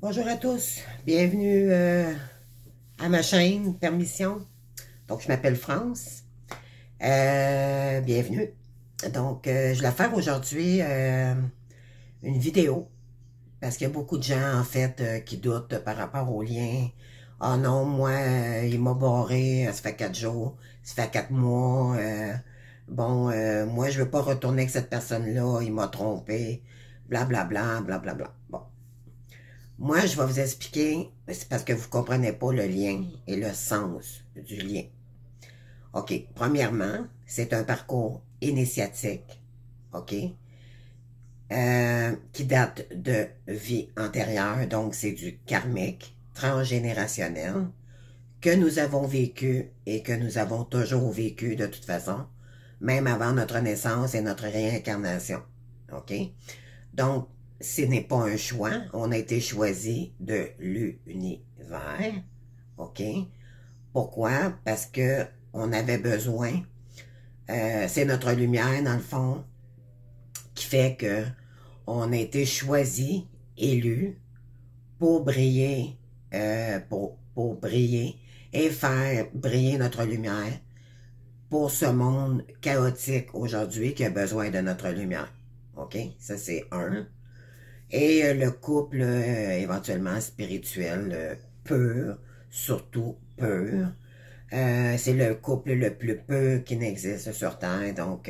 Bonjour à tous, bienvenue à ma chaîne Permission. Donc, je m'appelle France. Bienvenue. Donc, je vais faire aujourd'hui une vidéo parce qu'il y a beaucoup de gens, en fait, qui doutent par rapport au lien. Ah non, moi, il m'a barré, ça fait 4 jours, ça fait 4 mois. Moi, je veux pas retourner avec cette personne-là, il m'a trompé, blablabla, blablabla. Bon. Moi, je vais vous expliquer, c'est parce que vous ne comprenez pas le lien et le sens du lien. OK, premièrement, c'est un parcours initiatique, OK, qui date de vie antérieure, donc c'est du karmique, transgénérationnel, que nous avons vécu et que nous avons toujours vécu de toute façon, même avant notre naissance et notre réincarnation, OK? Donc, ce n'est pas un choix, on a été choisi de l'univers, OK? Pourquoi? Parce que on avait besoin, c'est notre lumière dans le fond, qui fait que on a été choisi, élu, pour briller, pour briller et faire briller notre lumière pour ce monde chaotique aujourd'hui qui a besoin de notre lumière. OK? Ça, c'est un. Et le couple éventuellement spirituel pur, surtout pur. C'est le couple le plus pur qui n'existe sur Terre. Donc,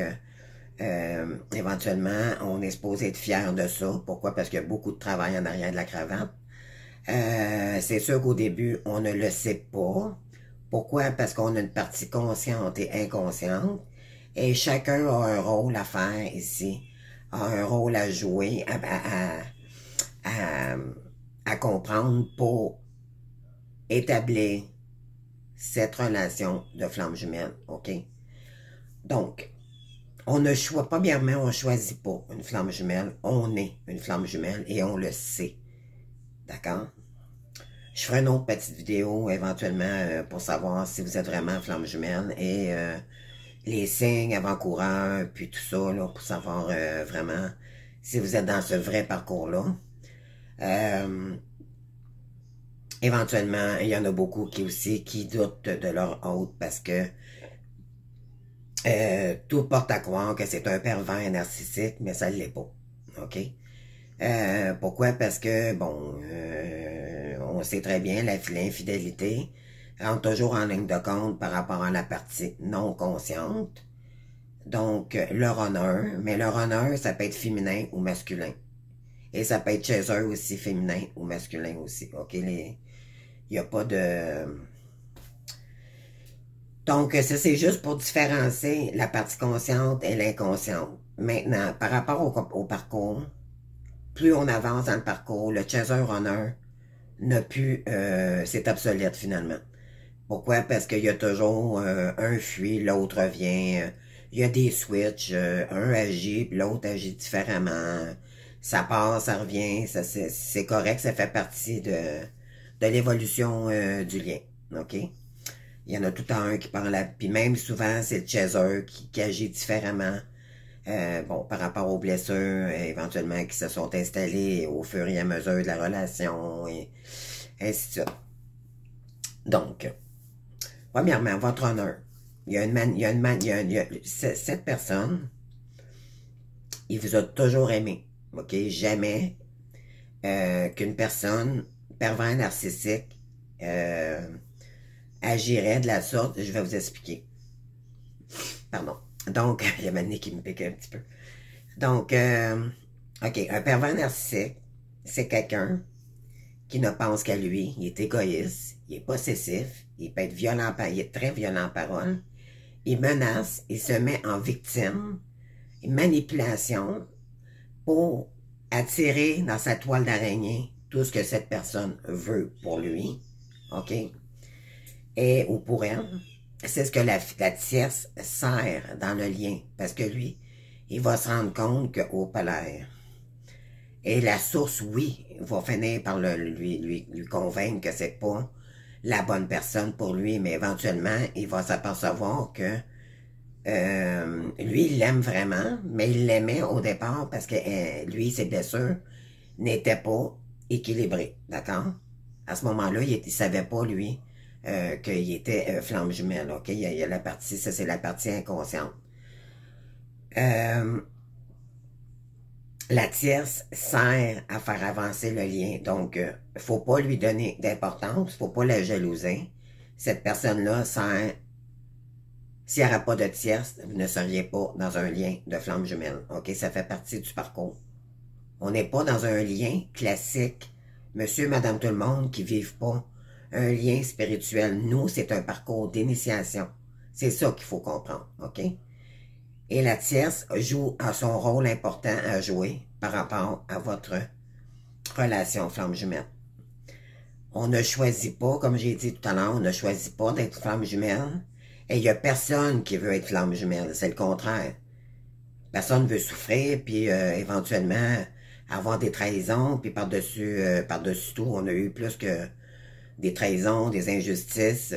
éventuellement, on est supposé être fier de ça. Pourquoi? Parce qu'il y a beaucoup de travail en arrière de la cravate. C'est sûr qu'au début, on ne le sait pas. Pourquoi? Parce qu'on a une partie consciente et inconsciente. Et chacun a un rôle à faire ici, a un rôle à jouer, à comprendre pour établir cette relation de flamme jumelle, OK? Donc, on ne choisit pas, premièrement, on ne choisit pas une flamme jumelle, on est une flamme jumelle et on le sait, d'accord? Je ferai une autre petite vidéo éventuellement pour savoir si vous êtes vraiment flamme jumelle et les signes avant-coureurs, puis tout ça, là, pour savoir vraiment si vous êtes dans ce vrai parcours-là. Éventuellement, il y en a beaucoup qui doutent de leur hôte parce que tout porte à croire que c'est un pervers narcissique, mais ça ne l'est pas. OK? Pourquoi? Parce que, on sait très bien, l'infidélité rentre toujours en ligne de compte par rapport à la partie non consciente. Donc, leur honneur, mais leur honneur, ça peut être féminin ou masculin. Et ça peut être chez eux aussi, féminin ou masculin aussi. OK? Il n'y a pas de... Donc, ça, c'est juste pour différencier la partie consciente et l'inconsciente. Maintenant, par rapport au parcours, plus on avance dans le parcours, le chaser honneur n'a plus... c'est obsolète, finalement. Pourquoi? Parce qu'il y a toujours un fuit, l'autre revient. Il y a des switches, un agit, puis l'autre agit différemment. Ça passe, ça revient, c'est correct, ça fait partie de l'évolution du lien. OK? Il y en a tout le temps un qui parle, puis même souvent, c'est le chaser qui agit différemment. Par rapport aux blessures, éventuellement, qui se sont installées au fur et à mesure de la relation, et ainsi de suite. Donc, premièrement, votre honneur. Cette personne, il vous a toujours aimé. OK? Jamais qu'une personne pervers narcissique agirait de la sorte. Je vais vous expliquer. Pardon. Donc, il y a ma nez qui me pique un petit peu. Donc, OK, un pervers narcissique, c'est quelqu'un qui ne pense qu'à lui, il est égoïste, il est possessif, il peut être violent, il est très violent en parole, il menace, il se met en victime, manipulation pour attirer dans sa toile d'araignée tout ce que cette personne veut pour lui, OK? Et ou pour elle, c'est ce que la tierce sert dans le lien, parce que lui, il va se rendre compte que au polaire. Et la source, oui, va finir par lui convaincre que c'est pas la bonne personne pour lui, mais éventuellement, il va s'apercevoir que lui, il l'aime vraiment, mais il l'aimait au départ parce que lui, ses blessures n'étaient pas équilibré, d'accord? À ce moment-là, il ne savait pas, lui, qu'il était flamme jumelle, ok? Il y a la partie, ça c'est la partie inconsciente. La tierce sert à faire avancer le lien, donc faut pas lui donner d'importance, faut pas la jalouser. Cette personne-là sert, s'il n'y aurait pas de tierce, vous ne seriez pas dans un lien de flamme jumelle, ok? Ça fait partie du parcours. On n'est pas dans un lien classique, monsieur, madame, tout le monde, qui ne vivent pas un lien spirituel. Nous, c'est un parcours d'initiation. C'est ça qu'il faut comprendre, ok? Et la tierce a son rôle important à jouer par rapport à votre relation flamme jumelle. On ne choisit pas, comme j'ai dit tout à l'heure, on ne choisit pas d'être flamme jumelle. Et il n'y a personne qui veut être flamme jumelle, c'est le contraire. Personne veut souffrir, puis éventuellement avoir des trahisons, puis par-dessus tout, on a eu plus que des trahisons, des injustices,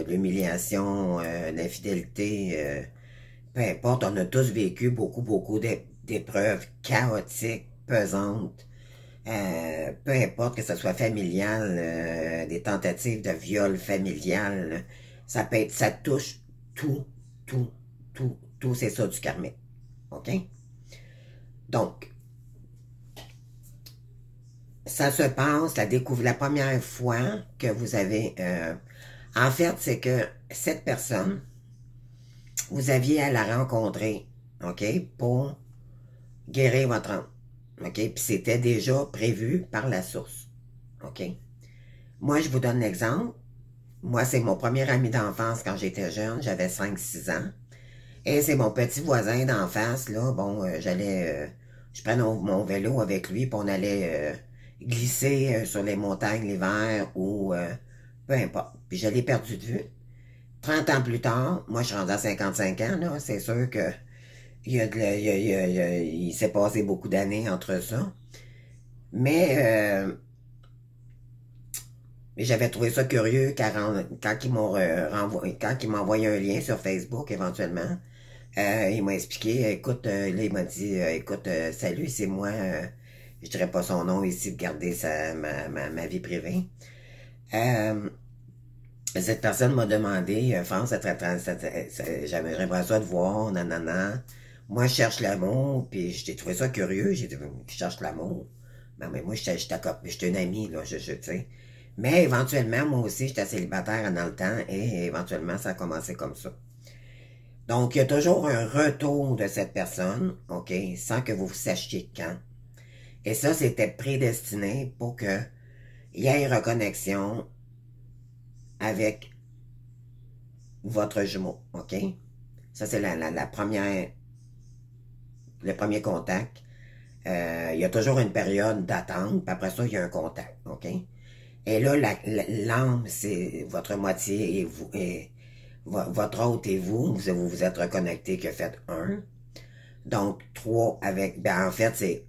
l'humiliation, l'infidélité, peu importe, on a tous vécu beaucoup d'épreuves chaotiques, pesantes, peu importe que ce soit familial, des tentatives de viol familial, ça peut être, ça touche tout, c'est ça du karmique. OK? Donc, ça se passe, la première fois que vous avez... en fait, c'est que cette personne, vous aviez à la rencontrer, OK, pour guérir votre âme. OK? Puis c'était déjà prévu par la source. OK? Moi, je vous donne l'exemple. Moi, c'est mon premier ami d'enfance quand j'étais jeune. J'avais 5-6 ans. Et c'est mon petit voisin d'en face, là. Bon, je prenais mon vélo avec lui, puis on allait glisser sur les montagnes l'hiver ou peu importe. Puis je l'ai perdu de vue. 30 ans plus tard, moi, je suis rendu à 55 ans, là. C'est sûr que il s'est passé beaucoup d'années entre ça. Mais j'avais trouvé ça curieux quand ils m'ont envoyé un lien sur Facebook éventuellement. Il m'a expliqué, écoute, là, il m'a dit, écoute, salut, c'est moi, je dirais pas son nom ici, de garder ma vie privée. Cette personne m'a demandé, France, j'aimerais bien ça te voir, nanana. Moi, je cherche l'amour, puis j'ai trouvé ça curieux, j'ai dit, je cherche l'amour. Ben, mais moi, je suis une amie, là, tu sais. Mais éventuellement, moi aussi, j'étais célibataire dans le temps, et éventuellement, ça a commencé comme ça. Donc, il y a toujours un retour de cette personne, OK, sans que vous sachiez quand. Et ça, c'était prédestiné pour qu'il y ait une reconnexion avec votre jumeau, OK? Ça, c'est la première, le premier contact. Il y a toujours une période d'attente, puis après ça, il y a un contact, OK? Et là, l'âme, c'est votre moitié et vous, et votre hôte et vous vous êtes reconnectés que faites un. Donc, 3 avec, ben en fait,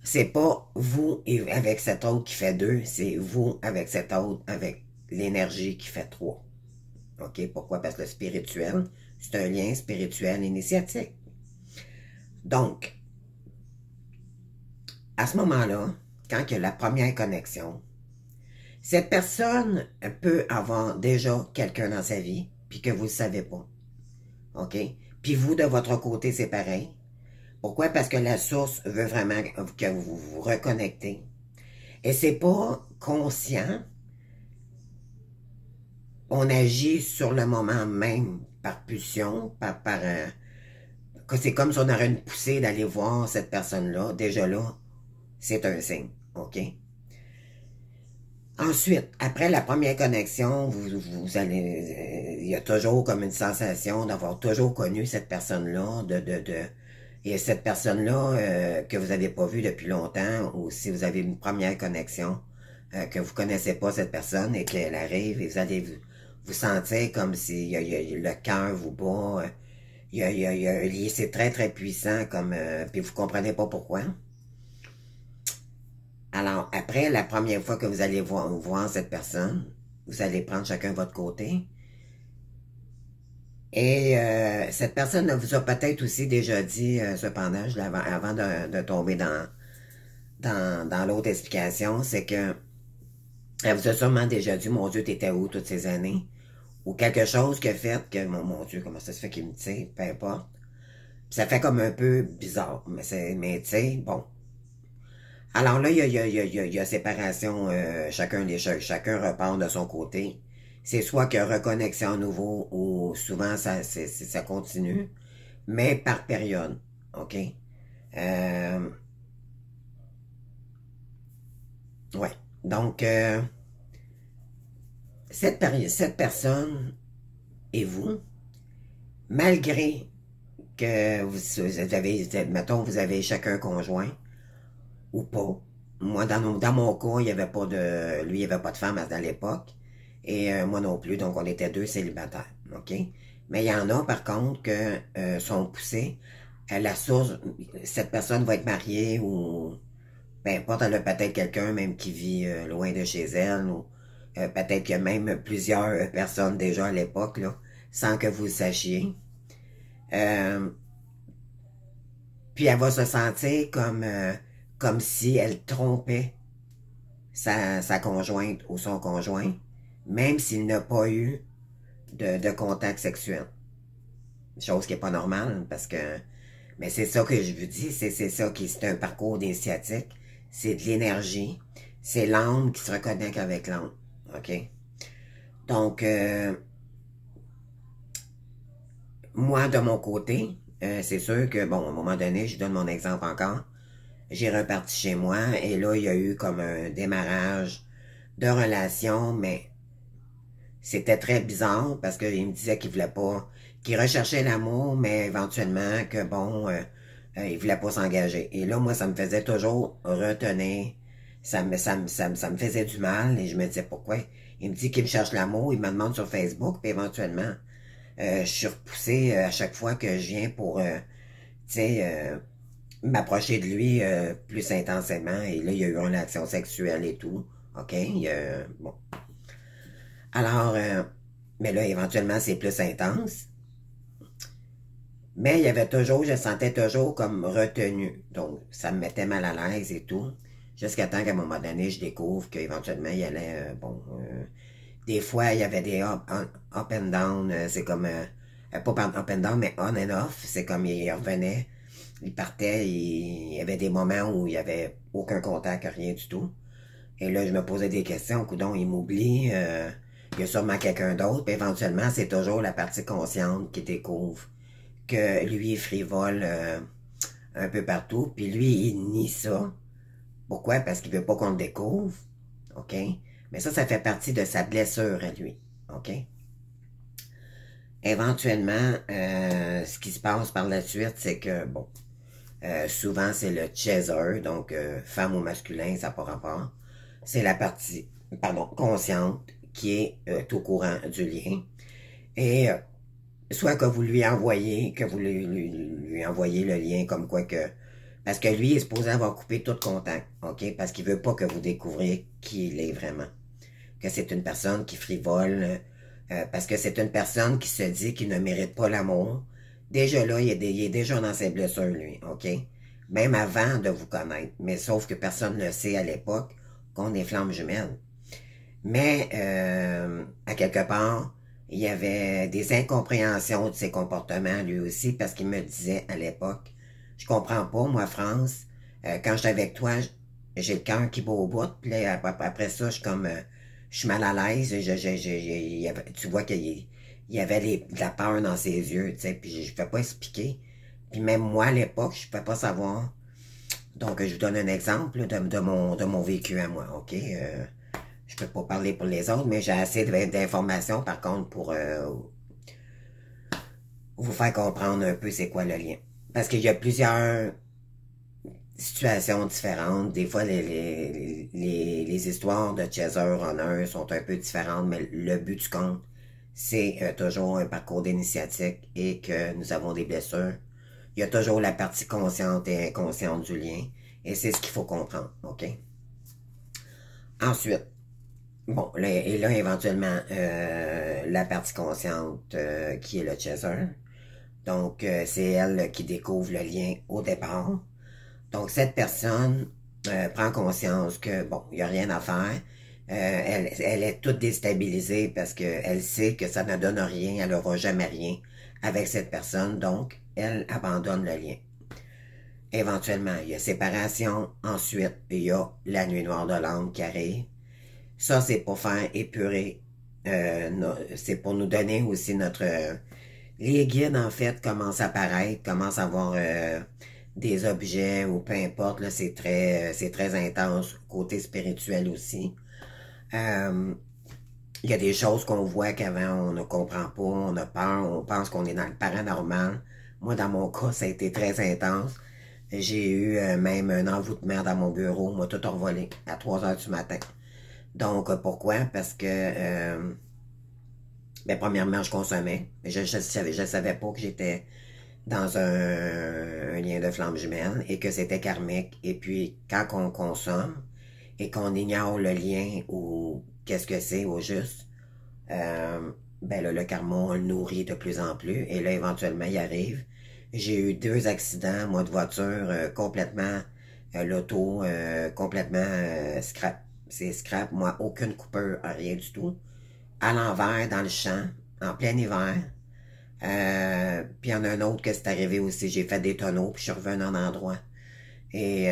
c'est pas vous et avec cet autre qui fait 2, c'est vous avec cet autre, avec l'énergie qui fait 3. OK? Pourquoi? Parce que le spirituel, c'est un lien spirituel initiatique. Donc, à ce moment-là, quand il y a la première connexion, cette personne peut avoir déjà quelqu'un dans sa vie, puis que vous ne le savez pas. OK? Puis vous, de votre côté, c'est pareil. Pourquoi? Parce que la source veut vraiment que vous vous reconnectez. Et c'est pas conscient. On agit sur le moment même, par pulsion, c'est comme si on aurait une poussée d'aller voir cette personne-là. Déjà là, c'est un signe. OK? Ensuite, après la première connexion, vous allez, il y a toujours comme une sensation d'avoir toujours connu cette personne-là, et cette personne-là que vous n'avez pas vue depuis longtemps, ou si vous avez une première connexion, que vous connaissez pas cette personne et qu'elle arrive, et vous allez vous sentir comme si le cœur vous bat, il y a un lien, c'est très puissant, puis vous comprenez pas pourquoi. Alors, après la première fois que vous allez voir cette personne, vous allez prendre chacun votre côté. Et cette personne vous a peut-être aussi déjà dit, cependant, avant de tomber dans dans l'autre explication, c'est que elle vous a sûrement déjà dit, mon Dieu, t'étais où toutes ces années? Ou quelque chose qui a fait que, mon Dieu, comment ça se fait qu'il me tire, peu importe. Puis ça fait comme un peu bizarre, mais tu sais, bon. Alors là, il y a séparation, chacun repart de son côté. C'est soit qu'il y a reconnexion à nouveau, ou souvent ça continue, mais par période, OK? Euh, ouais. Donc, cette personne et vous, malgré que vous avez, mettons, vous avez chacun conjoint, ou pas. Moi, dans mon cas, il y avait pas de, lui, il n'y avait pas de femme à l'époque, et moi non plus, donc on était deux célibataires, OK? Mais il y en a, par contre, que sont poussés à la source, cette personne va être mariée, ou peu importe, elle a peut-être quelqu'un même qui vit loin de chez elle, ou peut-être qu'il y a même plusieurs personnes déjà à l'époque, là, sans que vous le sachiez. Euh, Puis elle va se sentir comme si elle trompait sa conjointe ou son conjoint, même s'il n'a pas eu de contact sexuel. Chose qui est pas normale, parce que... Mais c'est ça que je vous dis, c'est ça qui c'est un parcours d'initiatique. C'est de l'énergie. C'est l'âme qui se reconnecte avec l'âme. OK? Donc, moi, de mon côté, c'est sûr que, bon, à un moment donné, je donne mon exemple encore, j'ai reparti chez moi et là, il y a eu comme un démarrage de relation, mais c'était très bizarre parce qu'il me disait qu'il voulait pas, qu'il recherchait l'amour, mais éventuellement que bon, il voulait pas s'engager. Et là, moi, ça me faisait toujours retenir, ça me faisait du mal et je me disais pourquoi. Il me dit qu'il me cherche l'amour, il me demande sur Facebook, puis éventuellement, je suis repoussé à chaque fois que je viens pour, tu sais, m'approcher de lui plus intensément. Et là, il y a eu une action sexuelle et tout. OK? Bon. Alors, mais là, éventuellement, c'est plus intense. Mais il y avait toujours, je sentais toujours comme retenu. Donc, ça me mettait mal à l'aise et tout. Jusqu'à temps qu'à un moment donné, je découvre qu'éventuellement, il y allait, bon, des fois, il y avait des up and down. C'est comme, pas up and down, mais on and off. C'est comme, il revenait, il partait, il y avait des moments où il y avait aucun contact, rien du tout. Et là, je me posais des questions. Coudon, il m'oublie. Il y a sûrement quelqu'un d'autre. Puis éventuellement, c'est toujours la partie consciente qui découvre que lui est frivole un peu partout. Puis lui, il nie ça. Pourquoi? Parce qu'il veut pas qu'on le découvre. OK? Mais ça fait partie de sa blessure à lui. OK? Éventuellement, ce qui se passe par la suite, c'est que, bon, souvent c'est le chaser, donc femme ou masculin, ça n'a pas rapport. C'est la partie, pardon, consciente qui est au courant du lien. Et soit que vous lui envoyez, que vous lui envoyez le lien comme quoi que... Parce que lui est supposé avoir coupé tout contact, OK? Parce qu'il veut pas que vous découvriez qui il est vraiment. Que c'est une personne qui frivole, parce que c'est une personne qui se dit qu'il ne mérite pas l'amour. Déjà là, il est déjà dans ses blessures, lui, OK? Même avant de vous connaître. Mais sauf que personne ne sait à l'époque qu'on est flamme jumelle. Mais, à quelque part, il y avait des incompréhensions de ses comportements, lui aussi, parce qu'il me disait à l'époque, je comprends pas, moi, France, quand je suis avec toi, j'ai le cœur qui bat au bout, puis là, après ça, je suis comme, je suis mal à l'aise, tu vois qu'il y avait de la peur dans ses yeux, tu sais, puis je ne peux pas expliquer. Puis même moi, à l'époque, je ne pouvais pas savoir. Donc, je vous donne un exemple de mon vécu à moi, OK? Je peux pas parler pour les autres, mais j'ai assez d'informations, par contre, pour vous faire comprendre un peu c'est quoi le lien. Parce qu'il y a plusieurs situations différentes. Des fois, les histoires de Chaser Runner sont un peu différentes, mais le but du compte, c'est toujours un parcours d'initiatique et que nous avons des blessures. Il y a toujours la partie consciente et inconsciente du lien. Et c'est ce qu'il faut comprendre, OK? Ensuite, bon, là, et là, éventuellement, la partie consciente qui est le chaser. Donc, c'est elle qui découvre le lien au départ. Donc, cette personne prend conscience que, bon, il n'y a rien à faire. Elle est toute déstabilisée parce qu'elle sait que ça ne donne rien, elle n'aura jamais rien avec cette personne, donc elle abandonne le lien. Éventuellement, il y a séparation, ensuite, il y a la nuit noire de l'âme qui arrive. Ça, c'est pour faire épurer, c'est pour nous donner aussi notre... les guides, en fait, commencent à apparaître, commencent à avoir des objets ou peu importe, là, c'est très intense, côté spirituel aussi. Il y a des choses qu'on voit qu'avant on ne comprend pas, on a peur, on pense qu'on est dans le paranormal. Moi, dans mon cas, ça a été très intense. J'ai eu même un envoûtement dans mon bureau, moi tout envolé à 3 heures du matin. Donc, pourquoi? Parce que, ben, premièrement, je consommais. Je savais pas que j'étais dans un lien de flamme jumelle et que c'était karmique. Et puis, quand on consomme et qu'on ignore le lien ou qu'est-ce que c'est au juste, ben là, le karma, on le nourrit de plus en plus. Et là, éventuellement, il arrive. J'ai eu 2 accidents, moi, de voiture, complètement, l'auto, complètement scrap. C'est scrap, moi, aucune coupure, rien du tout. À l'envers, dans le champ, en plein hiver. Puis il y en a un autre que c'est arrivé aussi. J'ai fait des tonneaux, puis je suis revenu en endroit. Et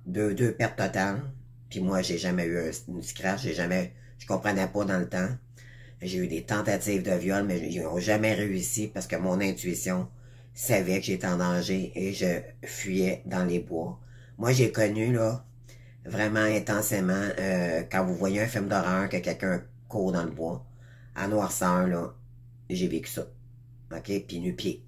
deux pertes totales. Puis moi, j'ai jamais eu une scratch, je comprenais pas dans le temps. J'ai eu des tentatives de viol, mais ils n'ont jamais réussi parce que mon intuition savait que j'étais en danger et je fuyais dans les bois. Moi, j'ai connu, là, vraiment intensément, quand vous voyez un film d'horreur que quelqu'un court dans le bois, à noirceur, là, j'ai vécu ça. OK? Puis nu-pied.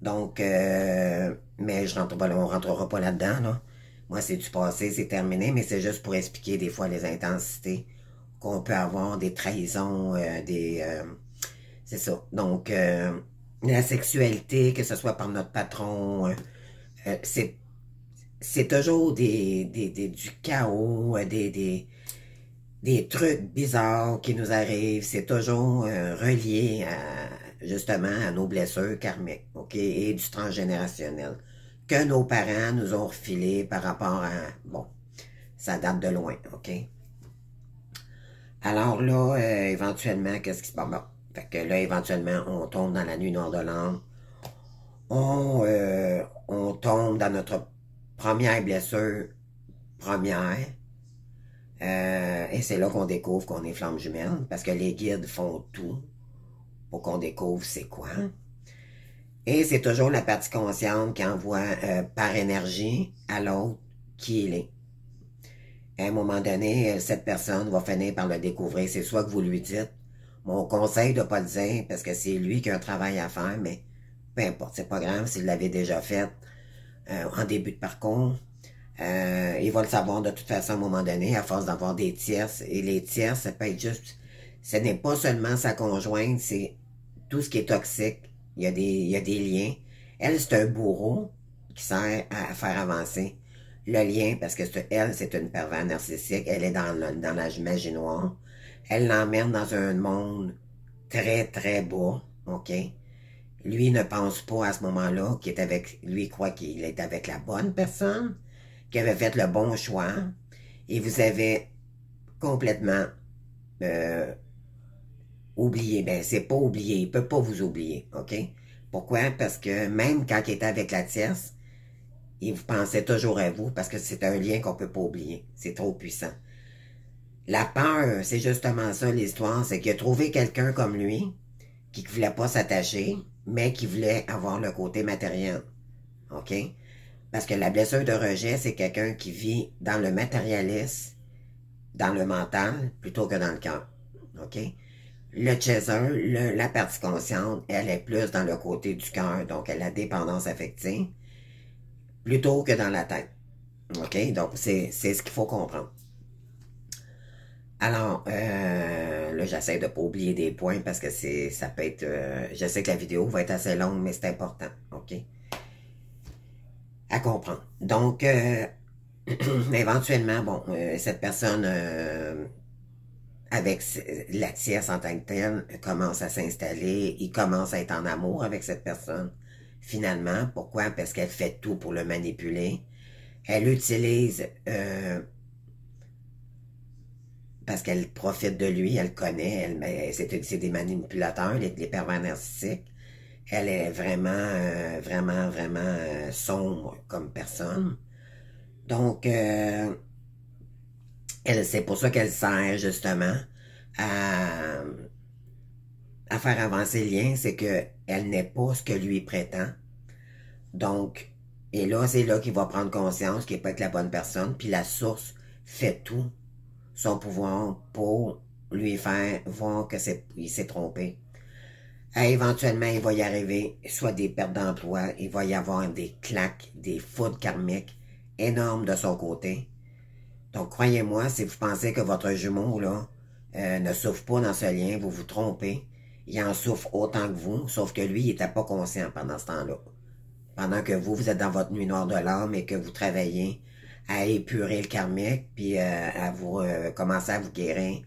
Donc, mais on rentrera pas là-dedans, là. Moi, c'est du passé, c'est terminé, mais c'est juste pour expliquer des fois les intensités qu'on peut avoir, des trahisons, c'est ça. Donc, la sexualité, que ce soit par notre patron, c'est toujours du chaos, des trucs bizarres qui nous arrivent. C'est toujours relié justement à nos blessures karmiques, OK, et du transgénérationnel que nos parents nous ont refilé par rapport à... Bon, ça date de loin, OK? Alors là, éventuellement, qu'est-ce qui se passe? Bon, fait que là, éventuellement, on tombe dans la nuit noire de l'âme. On tombe dans notre première blessure première. Et c'est là qu'on découvre qu'on est flamme jumelle, parce que les guides font tout pour qu'on découvre c'est quoi. Et c'est toujours la partie consciente qui envoie par énergie à l'autre qui il est. À un moment donné, cette personne va finir par le découvrir. C'est soit que vous lui dites, mon conseil de ne pas le dire, parce que c'est lui qui a un travail à faire, mais peu importe, c'est pas grave s'il l'avait déjà fait en début de parcours. Il va le savoir de toute façon à un moment donné, à force d'avoir des tierces. Et les tierces, ça peut être juste... Ce n'est pas seulement sa conjointe, c'est tout ce qui est toxique. Il y a des liens. Elle, c'est un bourreau qui sert à faire avancer le lien, parce que elle, c'est une pervers narcissique. Elle est dans la magie noire. Elle l'emmène dans un monde très, très bas, OK? Lui ne pense pas à ce moment-là qu'il est avec... Lui croit qu'il est avec la bonne personne, qui avait fait le bon choix, et vous avez complètement oublié. Ben, c'est pas oublié, il peut pas vous oublier, OK? Pourquoi? Parce que même quand il était avec la tierce, il vous pensait toujours à vous, parce que c'est un lien qu'on peut pas oublier. C'est trop puissant. La peur, c'est justement ça l'histoire, c'est qu'il a trouvé quelqu'un comme lui, qui ne voulait pas s'attacher, mais qui voulait avoir le côté matériel, OK? Parce que la blessure de rejet, c'est quelqu'un qui vit dans le matérialisme, dans le mental, plutôt que dans le cœur. OK? Le chaser, la partie consciente, elle est plus dans le côté du cœur, donc elle a la dépendance affective, plutôt que dans la tête. OK? Donc, c'est ce qu'il faut comprendre. Alors, là, j'essaie de ne pas oublier des points parce que ça peut être... je sais que la vidéo va être assez longue, mais c'est important. OK? À comprendre. Donc, éventuellement, bon, cette personne, avec la tierce en tant que telle, commence à s'installer, il commence à être en amour avec cette personne, finalement. Pourquoi? Parce qu'elle fait tout pour le manipuler. Elle utilise, parce qu'elle profite de lui, elle connaît, c'est des manipulateurs, les pervers narcissiques. Elle est vraiment, vraiment sombre comme personne. Donc, c'est pour ça qu'elle sert justement à, à faire avancer le lien, c'est que elle n'est pas ce que lui prétend. Donc, et là, c'est là qu'il va prendre conscience qu'il n'est pas être la bonne personne, puis la source fait tout son pouvoir pour lui faire voir que il s'est trompé. Éventuellement, il va y arriver soit des pertes d'emploi, il va y avoir des claques, des foudres karmiques énormes de son côté. Donc, croyez-moi, si vous pensez que votre jumeau là ne souffre pas dans ce lien, vous vous trompez. Il en souffre autant que vous, sauf que lui, il n'était pas conscient pendant ce temps-là. Pendant que vous êtes dans votre nuit noire de l'âme et que vous travaillez à épurer le karmique, puis à vous commencer à vous guérir.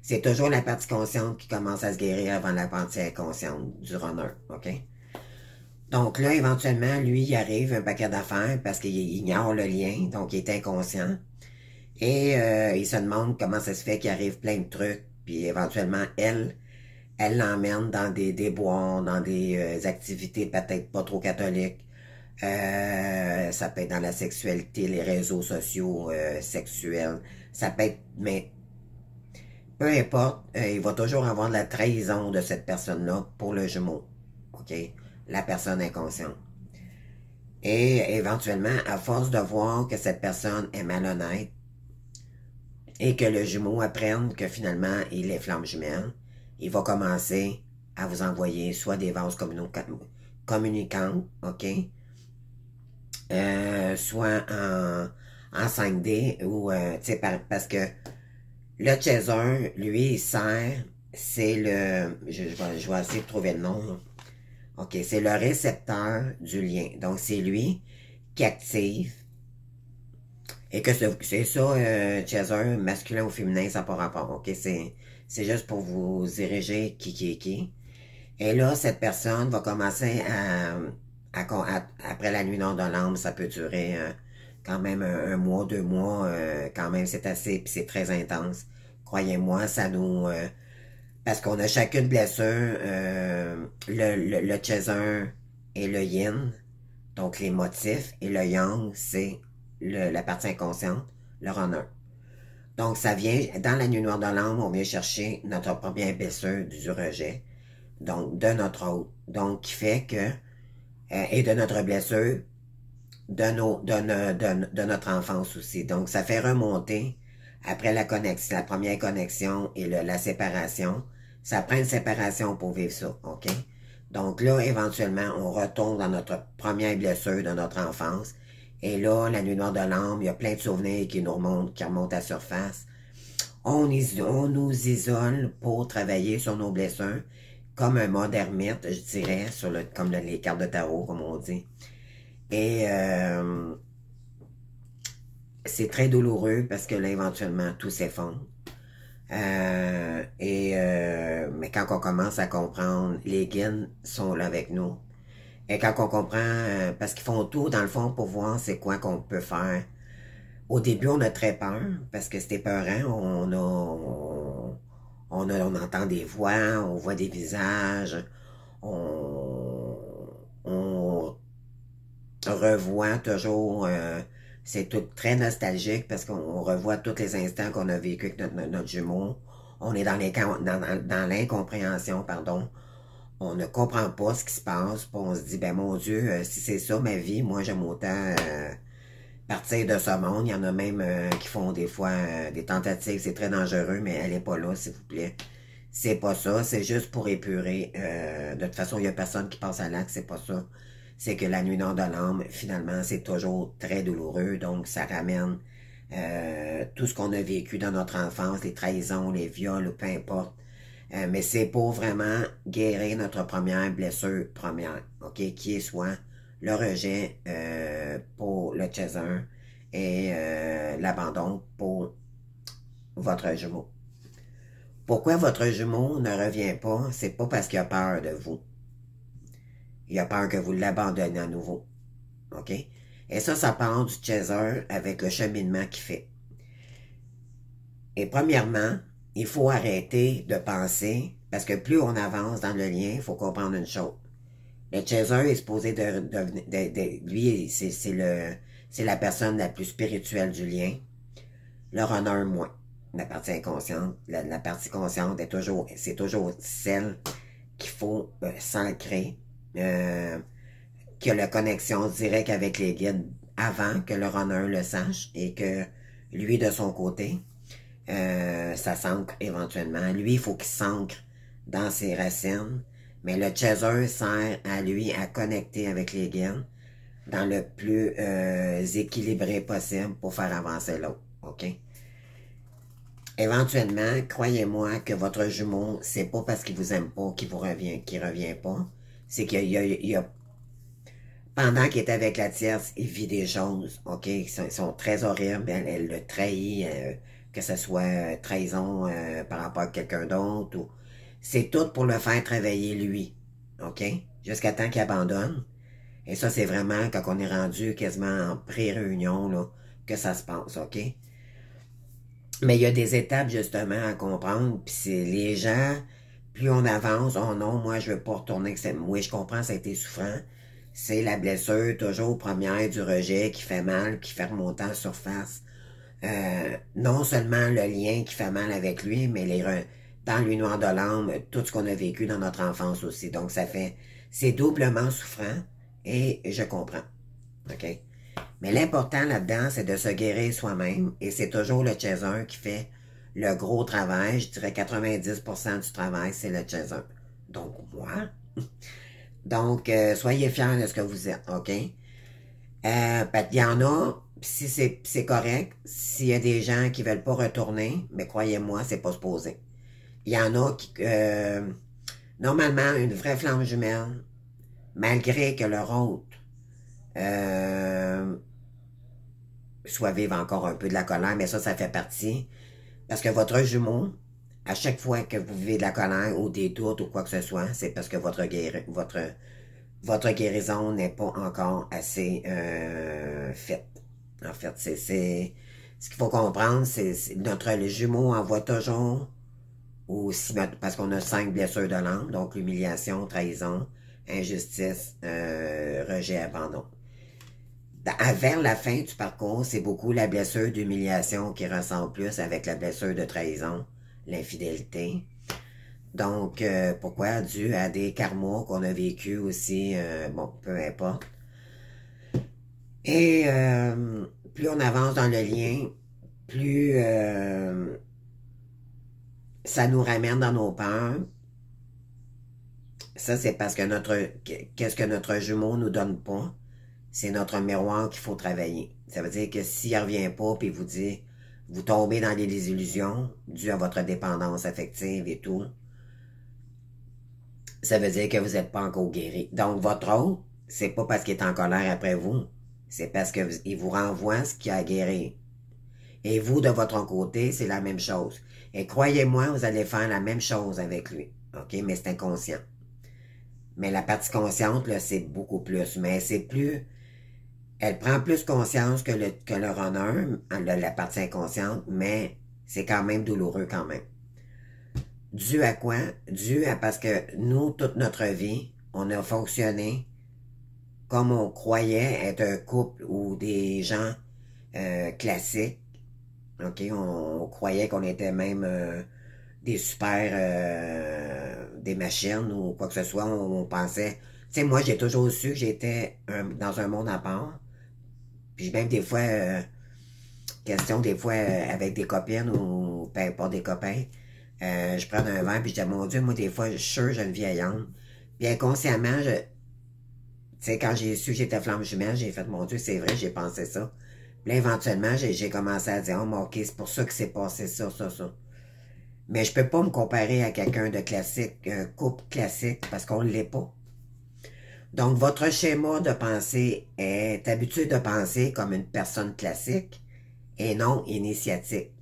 C'est toujours la partie consciente qui commence à se guérir avant la partie inconsciente du runner, OK? Donc là, éventuellement, lui, il arrive un paquet d'affaires parce qu'il ignore le lien, donc il est inconscient. Et il se demande comment ça se fait qu'il arrive plein de trucs, puis éventuellement, elle l'emmène dans des déboires, dans des activités peut-être pas trop catholiques. Ça peut être dans la sexualité, les réseaux sociaux sexuels. Ça peut être, mais peu importe, il va toujours avoir de la trahison de cette personne-là pour le jumeau. OK? La personne inconsciente. Et éventuellement, à force de voir que cette personne est malhonnête et que le jumeau apprenne que finalement il est flamme jumelle, il va commencer à vous envoyer soit des vases communicantes, OK? Soit en 5D ou, tu sais, parce que le chaser, lui, il sert, c'est le, je vais essayer de trouver le nom, là. OK, c'est le récepteur du lien. Donc, c'est lui qui active. Et que c'est ça, chaser, masculin ou féminin, ça n'a pas rapport. OK, c'est juste pour vous diriger qui est qui. Et là, cette personne va commencer après la nuit nord de l'âme, ça peut durer quand même un mois, 2 mois, quand même c'est assez, puis c'est très intense. Croyez-moi, ça nous... parce qu'on a chacune blessure, le chaser et le yin, donc les motifs, et le yang, c'est la partie inconsciente, le runner. Donc ça vient, dans la nuit noire de l'âme, on vient chercher notre première blessure du rejet, donc de notre hôte, donc qui fait que, et de notre blessure, de notre enfance aussi. Donc ça fait remonter, après la connexion, la première connexion et la séparation, ça prend une séparation pour vivre ça, OK? Donc là, éventuellement, on retombe dans notre première blessure de notre enfance. Et là, la nuit noire de l'âme, il y a plein de souvenirs qui remontent à la surface. On nous isole pour travailler sur nos blessures, comme un mode ermite, je dirais, comme les cartes de tarot, comme on dit. Et c'est très douloureux parce que là, éventuellement, tout s'effondre. Mais quand on commence à comprendre, les guides sont là avec nous. Et quand on comprend, parce qu'ils font tout, dans le fond, pour voir c'est quoi qu'on peut faire. Au début, on a très peur, parce que c'était peurant. On entend des voix, on voit des visages, on revoit toujours... c'est tout très nostalgique parce qu'on revoit tous les instants qu'on a vécu avec notre jumeau. On est dans l'incompréhension, pardon. On ne comprend pas ce qui se passe. Puis on se dit, ben mon Dieu, si c'est ça ma vie, moi j'aime autant partir de ce monde. Il y en a même qui font des fois des tentatives. C'est très dangereux, mais elle n'est pas là, s'il vous plaît. C'est pas ça. C'est juste pour épurer. De toute façon, il n'y a personne qui pense à l'acte. C'est pas ça. C'est que la nuit nord de l'âme, finalement, c'est toujours très douloureux. Donc, ça ramène tout ce qu'on a vécu dans notre enfance, les trahisons, les viols, peu importe. Mais c'est pour vraiment guérir notre première blessure première, OK? Qui est soit le rejet pour le chaser et l'abandon pour votre jumeau. Pourquoi votre jumeau ne revient pas? C'est pas parce qu'il a peur de vous. Il a peur que vous l'abandonniez à nouveau. OK? Et ça part du chaser avec le cheminement qu'il fait. Et premièrement, il faut arrêter de penser, parce que plus on avance dans le lien, il faut comprendre une chose. Le chaser est supposé lui, c'est la personne la plus spirituelle du lien. Le runner, moins. La partie inconsciente, la partie consciente c'est toujours celle qu'il faut s'ancrer, qui a la connexion directe avec les guides avant que le runner le sache et que lui, de son côté, ça s'ancre éventuellement. Lui, il faut qu'il s'ancre dans ses racines, mais le chaser sert à lui à connecter avec les guides dans le plus équilibré possible pour faire avancer l'autre. OK? Éventuellement, croyez-moi que votre jumeau, c'est pas parce qu'il vous aime pas qu'il revient pas. C'est qu'il a pendant qu'il est avec la tierce, il vit des choses, OK, qui sont très horribles. Elle le trahit, que ce soit trahison par rapport à quelqu'un d'autre. Ou... C'est tout pour le faire travailler lui, OK, jusqu'à temps qu'il abandonne. Et ça, c'est vraiment quand on est rendu quasiment en pré-réunion, là, que ça se passe, OK? Mais il y a des étapes, justement, à comprendre. Puis c'est les gens, plus on avance, oh non, moi, je veux pas retourner. Oui, je comprends, ça a été souffrant. C'est la blessure, toujours première du rejet, qui fait mal, qui fait remonter en surface. Non seulement le lien qui fait mal avec lui, mais dans le noir de l'âme, tout ce qu'on a vécu dans notre enfance aussi. Donc, c'est doublement souffrant, et je comprends. OK? Mais l'important là-dedans, c'est de se guérir soi-même, et c'est toujours le chaser qui fait le gros travail. Je dirais 90% du travail, c'est le chaser. Donc, moi. Donc, soyez fiers de ce que vous êtes, OK? Il y en a, si c'est correct, s'il y a des gens qui veulent pas retourner, mais croyez-moi, c'est pas supposé. Il y en a qui, normalement, une vraie flamme jumelle, malgré que leur autre soit vivre encore un peu de la colère, mais ça fait partie. Parce que votre jumeau, à chaque fois que vous vivez de la colère ou des doutes ou quoi que ce soit, c'est parce que votre guérison n'est pas encore assez faite. En fait, c'est ce qu'il faut comprendre, c'est notre jumeau envoie toujours, parce qu'on a 5 blessures de l'âme, donc l'humiliation, trahison, injustice, rejet, abandon. Vers la fin du parcours, c'est beaucoup la blessure d'humiliation qui ressemble plus avec la blessure de trahison, l'infidélité. Donc, pourquoi? Dû à des karmas qu'on a vécu aussi, bon, peu importe. Et plus on avance dans le lien, plus ça nous ramène dans nos peurs. Ça, c'est parce que qu'est-ce que notre jumeau nous donne pas? C'est notre miroir qu'il faut travailler. Ça veut dire que s'il revient pas, puis vous dit, vous tombez dans des désillusions dues à votre dépendance affective et tout, ça veut dire que vous n'êtes pas encore guéri. Donc, votre autre, c'est pas parce qu'il est en colère après vous, c'est parce qu'il vous renvoie ce qu'il a à guérir. Et vous, de votre côté, c'est la même chose. Et croyez-moi, vous allez faire la même chose avec lui. OK? Mais c'est inconscient. Mais la partie consciente, là, c'est beaucoup plus. Mais c'est plus... Elle prend plus conscience que le runner, la partie inconsciente, mais c'est quand même douloureux quand même. Dû à quoi? Dû à parce que nous, toute notre vie, on a fonctionné comme on croyait être un couple ou des gens classiques. OK? On croyait qu'on était même des super... des machines ou quoi que ce soit. On pensait... Tu sais, moi, j'ai toujours su que j'étais dans un monde à part. Puis même des fois, question des fois avec des copines ou peu importe des copains, je prends un verre puis je dis, mon Dieu, moi des fois, je suis sûr j'ai une vieille âme. Puis inconsciemment, tu sais, quand j'ai su que j'étais flamme jumelle, j'ai fait, mon Dieu, c'est vrai, j'ai pensé ça. Puis là, éventuellement, j'ai commencé à dire, oh, mais ok, c'est pour ça que c'est passé ça. Mais je peux pas me comparer à quelqu'un de classique, un couple classique, parce qu'on l'est pas. Donc, votre schéma de pensée est habitué de penser comme une personne classique et non initiatique.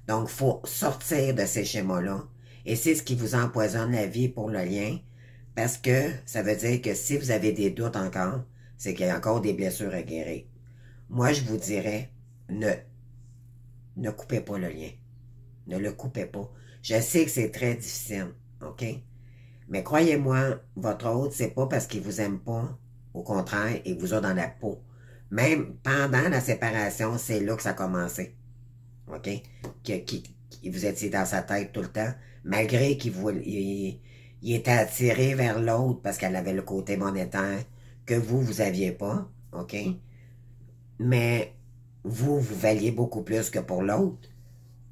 Donc, il faut sortir de ces schémas-là. Et c'est ce qui vous empoisonne la vie pour le lien, parce que ça veut dire que si vous avez des doutes encore, c'est qu'il y a encore des blessures à guérir. Moi, je vous dirais, ne coupez pas le lien. Ne le coupez pas. Je sais que c'est très difficile, OK? Mais croyez-moi, votre hôte, c'est pas parce qu'il vous aime pas. Au contraire, il vous a dans la peau. Même pendant la séparation, c'est là que ça a commencé. OK? Vous étiez dans sa tête tout le temps, malgré il était attiré vers l'autre parce qu'elle avait le côté monétaire que vous aviez pas. OK? Mais vous valiez beaucoup plus que pour l'autre.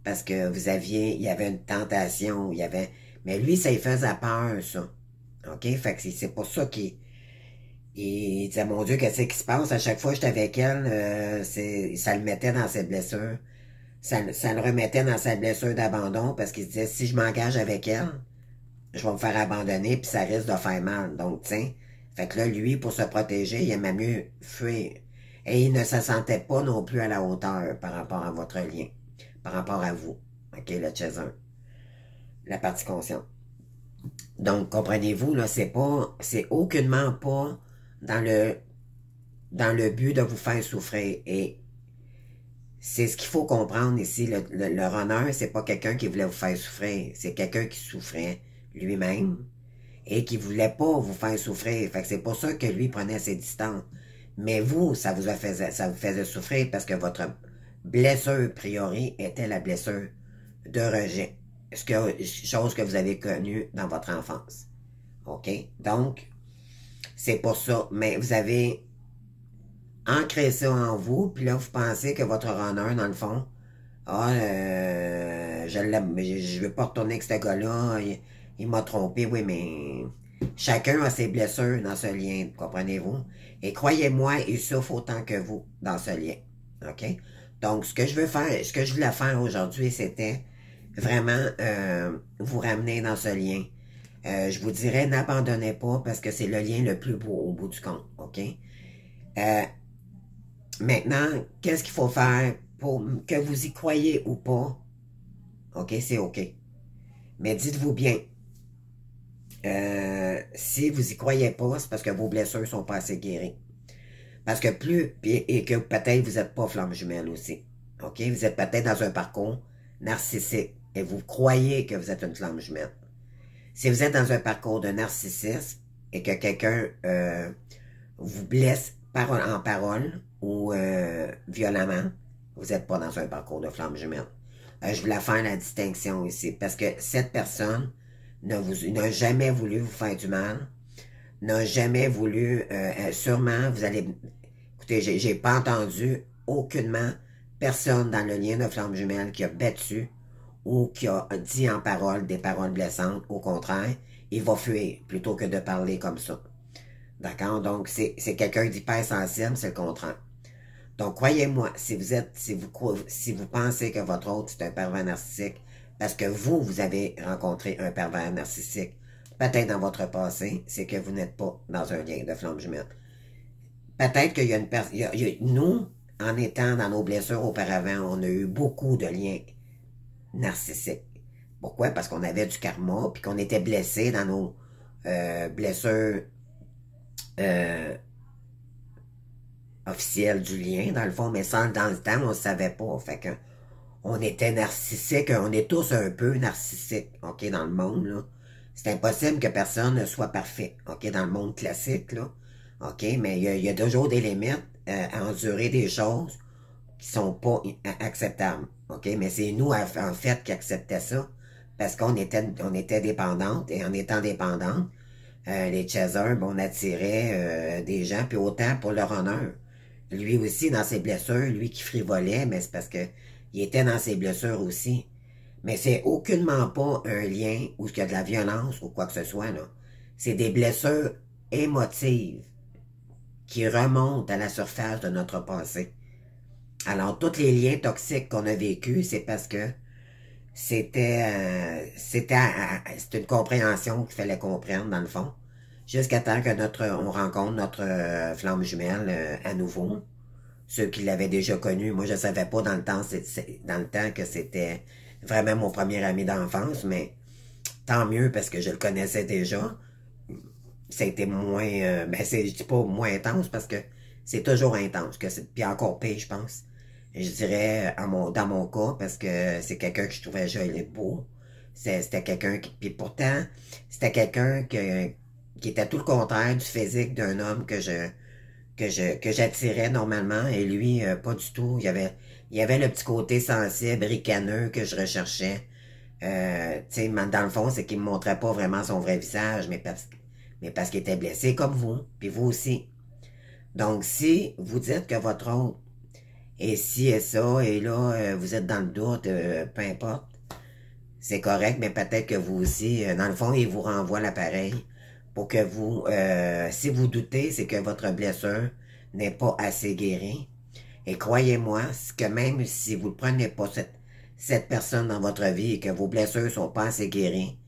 Parce que il y avait une tentation, mais lui, ça lui faisait peur, ça. OK? Fait que c'est pour ça il disait, mon Dieu, qu'est-ce qui se passe? À chaque fois que j'étais avec elle, ça le mettait dans ses blessures. Ça le remettait dans sa blessure d'abandon parce qu'il se disait, si je m'engage avec elle, je vais me faire abandonner puis ça risque de faire mal. Donc, tiens, fait que là, lui, pour se protéger, il aimait mieux fuir. Et il ne se sentait pas non plus à la hauteur par rapport à votre lien, par rapport à vous. OK, le chaser, la partie consciente. Donc, comprenez-vous, là, c'est aucunement pas dans le but de vous faire souffrir. Et c'est ce qu'il faut comprendre ici. Le runner, c'est pas quelqu'un qui voulait vous faire souffrir. C'est quelqu'un qui souffrait lui-même et qui voulait pas vous faire souffrir. Fait que c'est pour ça que lui prenait ses distances. Mais vous, ça vous faisait souffrir parce que votre blessure priori était la blessure de rejet. Chose que vous avez connue dans votre enfance. OK? Donc, c'est pour ça. Mais vous avez ancré ça en vous, puis là, vous pensez que votre runner, dans le fond, je l'aime, mais je veux pas retourner avec ce gars-là, il m'a trompé, oui, mais chacun a ses blessures dans ce lien, comprenez-vous? Et croyez-moi, il souffre autant que vous dans ce lien. OK? Donc, ce que je voulais faire aujourd'hui, c'était vraiment vous ramener dans ce lien. Je vous dirais, n'abandonnez pas parce que c'est le lien le plus beau au bout du compte. OK? Maintenant, qu'est-ce qu'il faut faire pour que vous y croyez ou pas? OK, c'est OK. Mais dites-vous bien, si vous y croyez pas, c'est parce que vos blessures sont pas assez guéries. Parce que et que peut-être vous n'êtes pas flamme jumelle aussi. OK? Vous êtes peut-être dans un parcours narcissique et vous croyez que vous êtes une flamme jumelle. Si vous êtes dans un parcours de narcissisme et que quelqu'un vous blesse en parole ou violemment, vous n'êtes pas dans un parcours de flamme jumelle. Je voulais faire la distinction ici parce que cette personne n'a jamais voulu vous faire du mal, n'a jamais voulu, sûrement, vous allez, écoutez, j'ai pas entendu aucunement personne dans le lien de flamme jumelle qui a battu ou qui a dit en parole des paroles blessantes. Au contraire, il va fuir plutôt que de parler comme ça. D'accord? Donc, c'est quelqu'un d'hypersensible, c'est le contraire. Donc, croyez-moi, si vous pensez que votre autre c'est un pervers narcissique, parce que vous avez rencontré un pervers narcissique, peut-être dans votre passé, c'est que vous n'êtes pas dans un lien de flamme jumelle. Peut-être qu'il y a une personne, nous, en étant dans nos blessures auparavant, on a eu beaucoup de liens narcissiques. Pourquoi? Parce qu'on avait du karma, puis qu'on était blessés dans nos blessures officielles du lien, dans le fond, mais sans, dans le temps, on ne savait pas. Fait que on était narcissique, on est tous un peu narcissiques, OK, dans le monde, là. C'est impossible que personne ne soit parfait, OK, dans le monde classique, là. OK, mais il y a toujours des limites à endurer des choses qui sont pas acceptables, OK, mais c'est nous, en fait, qui acceptaient ça, parce qu'on était dépendantes, et en étant dépendantes, les chasers, on attirait des gens, puis autant pour leur honneur. Lui aussi, dans ses blessures, lui qui frivolait, mais c'est parce que il était dans ses blessures aussi. Mais c'est aucunement pas un lien où il y a de la violence ou quoi que ce soit, là. C'est des blessures émotives qui remontent à la surface de notre passé. Alors, tous les liens toxiques qu'on a vécus, c'est parce que c'était une compréhension qu'il fallait comprendre, dans le fond. Jusqu'à temps que on rencontre notre flamme jumelle à nouveau. Ceux qui l'avaient déjà connu, moi je ne savais pas dans le temps que c'était vraiment mon premier ami d'enfance, mais tant mieux parce que je le connaissais déjà. ça a été moins, ben je dis pas moins intense parce que c'est toujours intense, puis encore pire, je pense. Je dirais dans mon cas, parce que c'est quelqu'un que je trouvais joli, beau. C'était quelqu'un qui, puis pourtant, c'était quelqu'un qui était tout le contraire du physique d'un homme que j'attirais normalement, et lui, pas du tout. Il y avait le petit côté sensible, ricaneux que je recherchais. Tu sais, dans le fond, c'est qu'il me montrait pas vraiment son vrai visage, mais parce qu'il était blessé comme vous, puis vous aussi. Donc, si vous dites que votre autre est ci et ça, et là, vous êtes dans le doute, peu importe, c'est correct, mais peut-être que vous aussi, dans le fond, il vous renvoie l'appareil pour que vous, si vous doutez, c'est que votre blessure n'est pas assez guérie. Et croyez-moi, que même si vous ne prenez pas cette personne dans votre vie et que vos blessures sont pas assez guéries,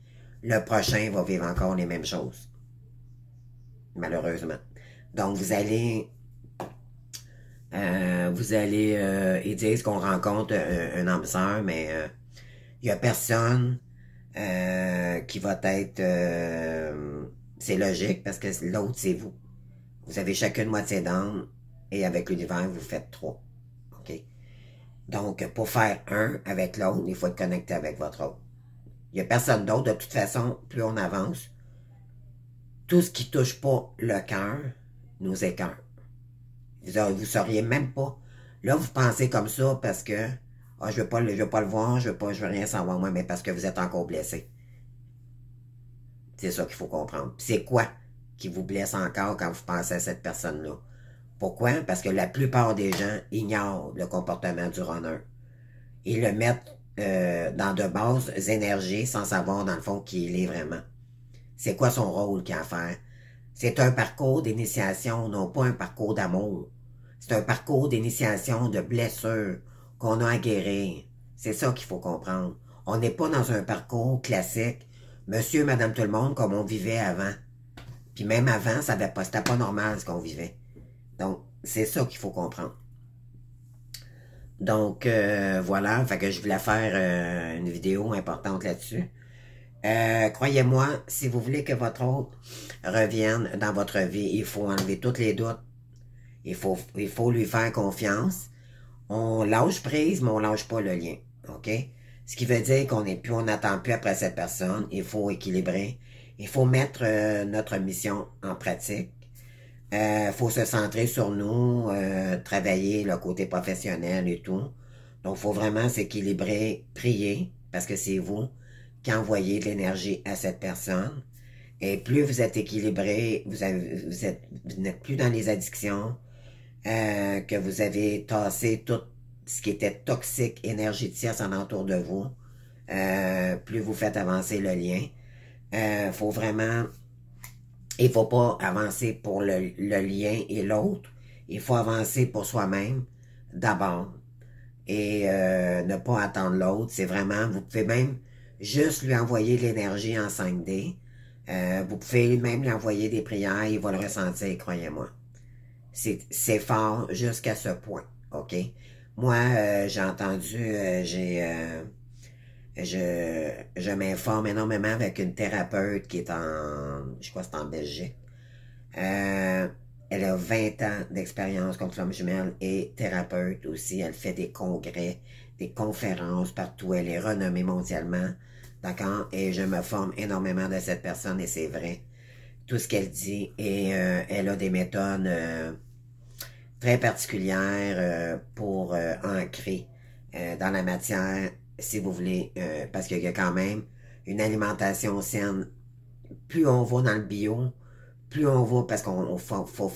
le prochain va vivre encore les mêmes choses. Malheureusement. Donc, ils disent qu'on rencontre un âme sœur, mais il y a personne qui va être... c'est logique parce que l'autre, c'est vous. Vous avez chacune moitié d'âme et avec l'univers, vous faites trois. OK? Donc, pour faire un avec l'autre, il faut être connecté avec votre autre. Il n'y a personne d'autre. De toute façon, plus on avance, tout ce qui touche pas le cœur nous écœure. Vous sauriez même pas. Là, vous pensez comme ça parce que je veux pas le voir, je veux rien savoir moi, mais parce que vous êtes encore blessé. C'est ça qu'il faut comprendre. C'est quoi qui vous blesse encore quand vous pensez à cette personne-là? Pourquoi? Parce que la plupart des gens ignorent le comportement du runner. Ils le mettent dans de basses énergies sans savoir dans le fond qui il est vraiment. C'est quoi son rôle qu'il a à faire? C'est un parcours d'initiation, non pas un parcours d'amour. C'est un parcours d'initiation de blessures qu'on a à guérir. C'est ça qu'il faut comprendre. On n'est pas dans un parcours classique, monsieur, madame, tout le monde, comme on vivait avant. Puis même avant, c'était pas normal ce qu'on vivait. Donc, c'est ça qu'il faut comprendre. Donc, voilà, fait que je voulais faire une vidéo importante là-dessus. Croyez-moi, si vous voulez que votre autre revienne dans votre vie, il faut enlever tous les doutes. Il faut lui faire confiance. On lâche prise, mais on lâche pas le lien. OK? Ce qui veut dire on n'attend plus après cette personne. Il faut équilibrer. Il faut mettre notre mission en pratique. Faut se centrer sur nous, travailler le côté professionnel et tout. Donc, faut vraiment s'équilibrer, prier, parce que c'est vous qui envoyez de l'énergie à cette personne. Et plus vous êtes équilibré, vous n'êtes plus dans les addictions, que vous avez tassé tout ce qui était toxique, énergie tierce en entour de vous, plus vous faites avancer le lien. Faut vraiment... Il faut pas avancer pour le lien et l'autre. Il faut avancer pour soi-même d'abord. Et ne pas attendre l'autre. C'est vraiment... Vous pouvez même juste lui envoyer de l'énergie en 5D. Vous pouvez même lui envoyer des prières. Il va le ressentir, croyez-moi. C'est fort jusqu'à ce point. OK? Moi, j'ai entendu... je m'informe énormément avec une thérapeute qui est je crois que c'est en Belgique. Elle a 20 ans d'expérience comme flamme jumelle et thérapeute aussi. Elle fait des congrès, des conférences partout. Elle est renommée mondialement. D'accord? Et je me forme énormément de cette personne et c'est vrai. Tout ce qu'elle dit. Et elle a des méthodes très particulières pour ancrer dans la matière, si vous voulez, parce qu'il y a quand même une alimentation saine. Plus on va dans le bio, plus on va, parce qu'on faut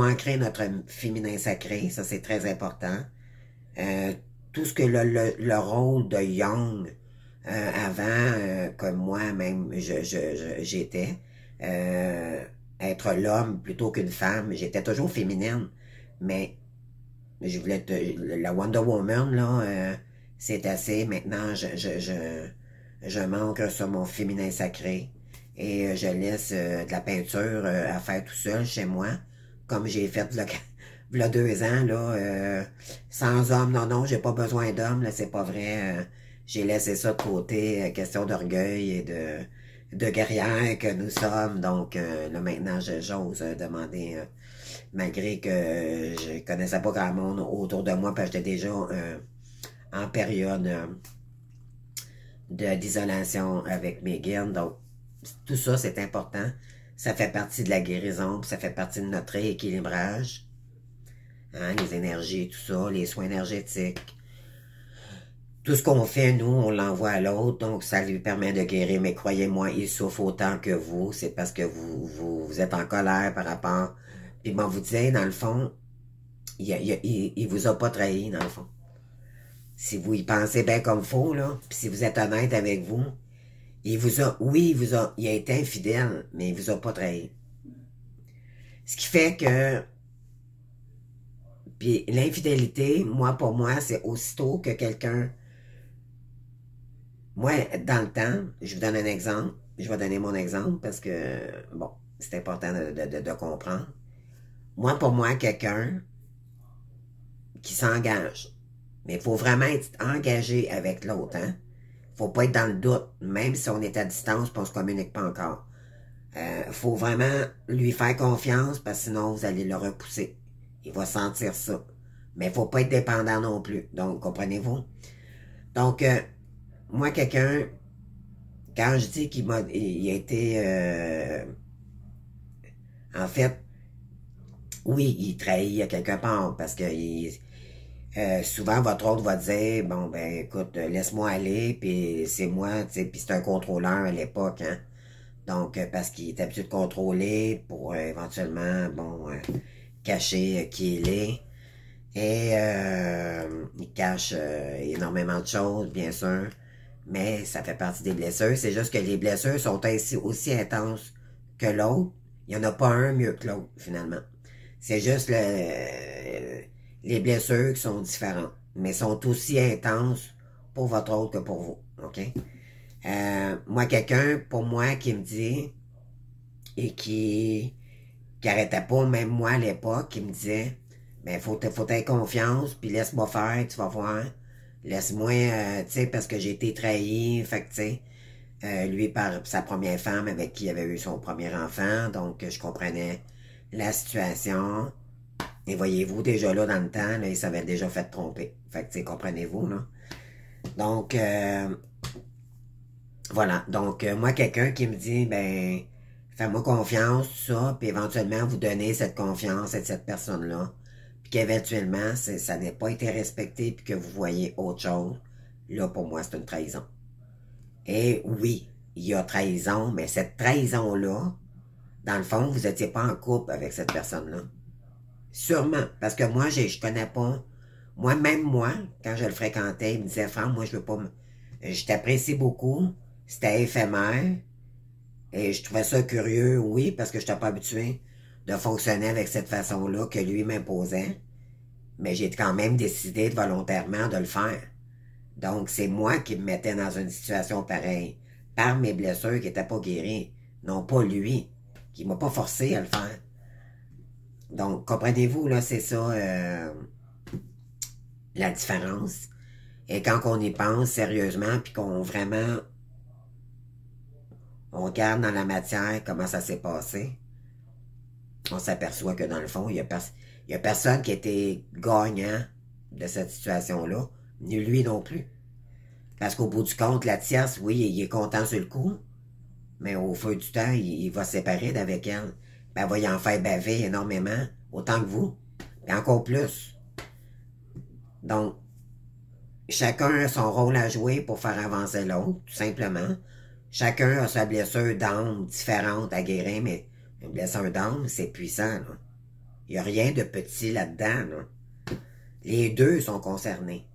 ancrer notre féminin sacré, ça c'est très important. Tout ce que le rôle de Yang avant, comme moi même j'étais, être l'homme plutôt qu'une femme, j'étais toujours féminine, mais je voulais être la Wonder Woman, là, c'est assez, maintenant je manque sur mon féminin sacré et je laisse de la peinture à faire tout seul chez moi, comme j'ai fait v'là 2 ans, là, sans homme, non, j'ai pas besoin d'homme, là, c'est pas vrai, j'ai laissé ça de côté, question d'orgueil et de guerrières que nous sommes. Donc, là, maintenant, j'ose demander, malgré que je connaissais pas grand monde autour de moi, parce que j'étais déjà en période d'isolation avec Megan. Donc, tout ça, c'est important. Ça fait partie de la guérison, puis ça fait partie de notre rééquilibrage. Hein, les énergies, tout ça, les soins énergétiques. Tout ce qu'on fait, nous, on l'envoie à l'autre, donc ça lui permet de guérir. Mais croyez-moi, il souffre autant que vous. C'est parce que vous êtes en colère par rapport... Puis bon, vous disait, dans le fond, il vous a pas trahi, dans le fond. Si vous y pensez bien comme faut, là, puis si vous êtes honnête avec vous, il vous a... Oui, il a été infidèle, mais il vous a pas trahi. Ce qui fait que... Puis l'infidélité, moi, pour moi, c'est aussitôt que quelqu'un... Moi, dans le temps, je vous donne un exemple. Je vais donner mon exemple parce que, bon, c'est important de comprendre. Moi, pour moi, quelqu'un qui s'engage, mais il faut vraiment être engagé avec l'autre, hein? Faut pas être dans le doute, même si on est à distance et on se communique pas encore. Faut vraiment lui faire confiance parce que sinon, vous allez le repousser. Il va sentir ça. Mais il faut pas être dépendant non plus. Donc, comprenez-vous? Donc, moi, quelqu'un, quand je dis qu'il a été, en fait, oui, il trahit à quelque part, parce que souvent, votre autre va dire, bon, ben, écoute, laisse-moi aller, puis c'est moi, tu sais, puis c'est un contrôleur à l'époque, hein. Donc, parce qu'il est habitué de contrôler pour éventuellement, bon, cacher qui il est. Et il cache énormément de choses, bien sûr. Mais ça fait partie des blessures. C'est juste que les blessures sont aussi intenses que l'autre. Il n'y en a pas un mieux que l'autre, finalement. C'est juste les blessures qui sont différentes. Mais sont aussi intenses pour votre autre que pour vous. OK? Moi, quelqu'un, pour moi, qui me dit et qui arrêtait pas, même moi à l'époque, qui me disait, ben, faut avoir confiance, puis laisse-moi faire, tu vas voir. Laisse-moi, tu sais, parce que j'ai été trahi, fait que, tu sais, lui par sa première femme avec qui il avait eu son premier enfant, donc je comprenais la situation. Et voyez-vous, déjà là, dans le temps, là, il s'avait déjà fait tromper. Fait que, tu sais, comprenez-vous, là. Donc, voilà. Donc, moi, quelqu'un qui me dit, ben, fais-moi confiance, tout ça, puis éventuellement, vous donner cette confiance à cette personne-là, puis qu'éventuellement, ça n'ait pas été respecté, puis que vous voyez autre chose, là, pour moi, c'est une trahison. Et oui, il y a trahison, mais cette trahison-là, dans le fond, vous n'étiez pas en couple avec cette personne-là. Sûrement, parce que moi, je connais pas, même moi, quand je le fréquentais, il me disait, Franck, moi, je veux pas je t'apprécie beaucoup, c'était éphémère, et je trouvais ça curieux, oui, parce que je n'étais pas habitué de fonctionner avec cette façon-là que lui m'imposait, mais j'ai quand même décidé volontairement de le faire. Donc, c'est moi qui me mettais dans une situation pareille, par mes blessures qui n'étaient pas guéries, non pas lui, qui m'a pas forcé à le faire. Donc, comprenez-vous, là, c'est ça la différence. Et quand on y pense sérieusement, puis qu'on vraiment, on regarde dans la matière comment ça s'est passé, on s'aperçoit que dans le fond, il y a personne qui était gagnant de cette situation-là, ni lui non plus. Parce qu'au bout du compte, la tierce, oui, il est content sur le coup, mais au feu du temps, il va se séparer d'avec elle. Ben, elle va y en faire baver énormément, autant que vous, et encore plus. Donc, chacun a son rôle à jouer pour faire avancer l'autre, tout simplement. Chacun a sa blessure d'âme différente à guérir, mais une blessure d'âme, c'est puissant, là. Il n'y a rien de petit là-dedans, là. Les deux sont concernés.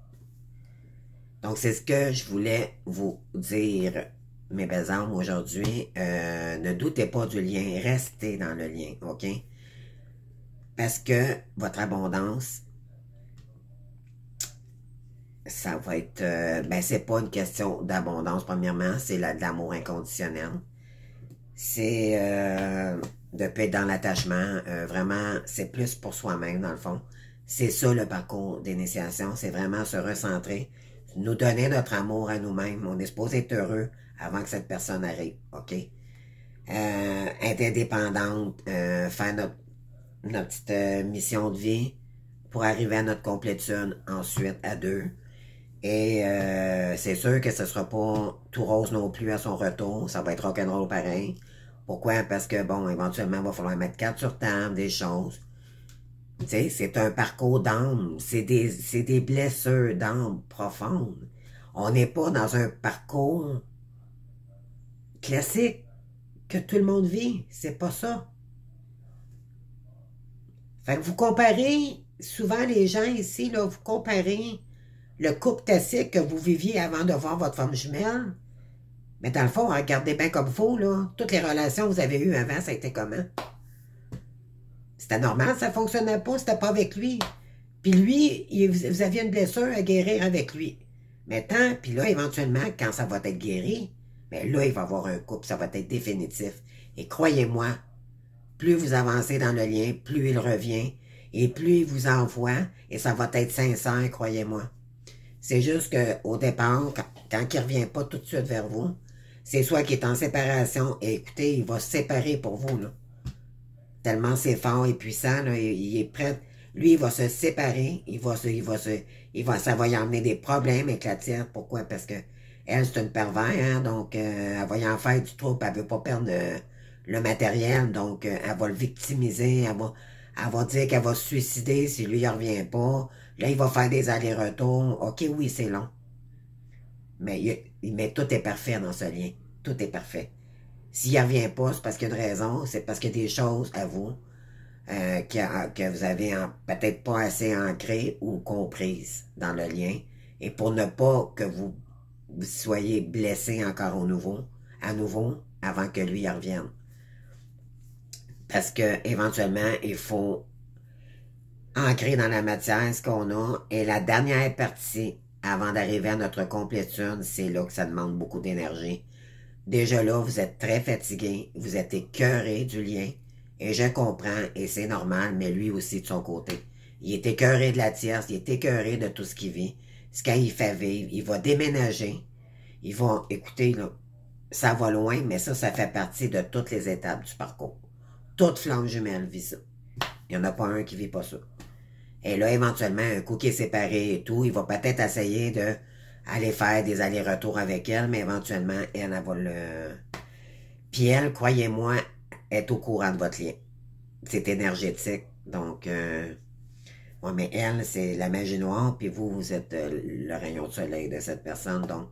Donc, c'est ce que je voulais vous dire, mes belles âmes, aujourd'hui. Ne doutez pas du lien, restez dans le lien, OK? Parce que votre abondance, ça va être... ben, c'est pas une question d'abondance, premièrement, c'est de l'amour inconditionnel. C'est de paix dans l'attachement. Vraiment, c'est plus pour soi-même, dans le fond. C'est ça, le parcours d'initiation. C'est vraiment se recentrer nous donner notre amour à nous-mêmes. On est supposé être heureux avant que cette personne arrive, OK? Être indépendante, faire notre petite mission de vie pour arriver à notre complétude, ensuite à deux. Et c'est sûr que ce sera pas tout rose non plus à son retour. Ça va être rock'n'roll pareil. Pourquoi? Parce que, bon, éventuellement, il va falloir mettre carte sur table, des choses. Tu sais, c'est un parcours d'âme. C'est des blessures d'âme profondes. On n'est pas dans un parcours classique que tout le monde vit. C'est pas ça. Fait que vous comparez, souvent les gens ici, là, vous comparez le couple classique que vous viviez avant de voir votre femme jumelle. Mais dans le fond, regardez bien comme vous, là. Toutes les relations que vous avez eues avant, ça a été comment? C'était normal, ça fonctionnait pas, c'était pas avec lui. Puis lui, vous aviez une blessure à guérir avec lui. Maintenant, puis là, éventuellement, quand ça va être guéri, ben là, il va y avoir un couple, ça va être définitif. Et croyez-moi, plus vous avancez dans le lien, plus il revient, et plus il vous envoie, et ça va être sincère, croyez-moi. C'est juste qu'au départ, quand il ne revient pas tout de suite vers vous, c'est soit qu'il est en séparation, et écoutez, il va se séparer pour vous, là. Tellement c'est fort et puissant, là, il est prêt. Lui, il va se séparer, ça va y emmener des problèmes avec la tienne. Pourquoi? Parce que elle, c'est une pervers, hein, donc elle va y en faire du trouble, elle veut pas perdre le matériel, donc elle va le victimiser, elle va dire qu'elle va se suicider si lui, il revient pas. Là, il va faire des allers-retours. OK, oui, c'est long. Mais tout est parfait dans ce lien. Tout est parfait. S'il ne revient pas, c'est parce qu'il y a une raison, c'est parce qu'il y a des choses à vous que vous avez peut-être pas assez ancrées ou comprises dans le lien. Et pour ne pas que vous soyez blessé encore à nouveau, avant que lui y revienne. Parce que éventuellement, il faut ancrer dans la matière ce qu'on a. Et la dernière partie, avant d'arriver à notre complétude, c'est là que ça demande beaucoup d'énergie. Déjà là, vous êtes très fatigué, vous êtes écœuré du lien, et je comprends, et c'est normal, mais lui aussi de son côté. Il est écœuré de la tierce, il est écœuré de tout ce qu'il vit, ce qu'il fait vivre, il va déménager, il va, écoutez, là, ça va loin, mais ça fait partie de toutes les étapes du parcours. Toute flamme jumelle vit ça. Il n'y en a pas un qui vit pas ça. Et là, éventuellement, un coup qui est séparé et tout, il va peut-être essayer de aller faire des allers-retours avec elle, mais éventuellement, elle va le... Puis elle, croyez-moi, est au courant de votre lien. C'est énergétique, donc... Ouais, mais elle, c'est la magie noire, puis vous êtes le rayon de soleil de cette personne, donc...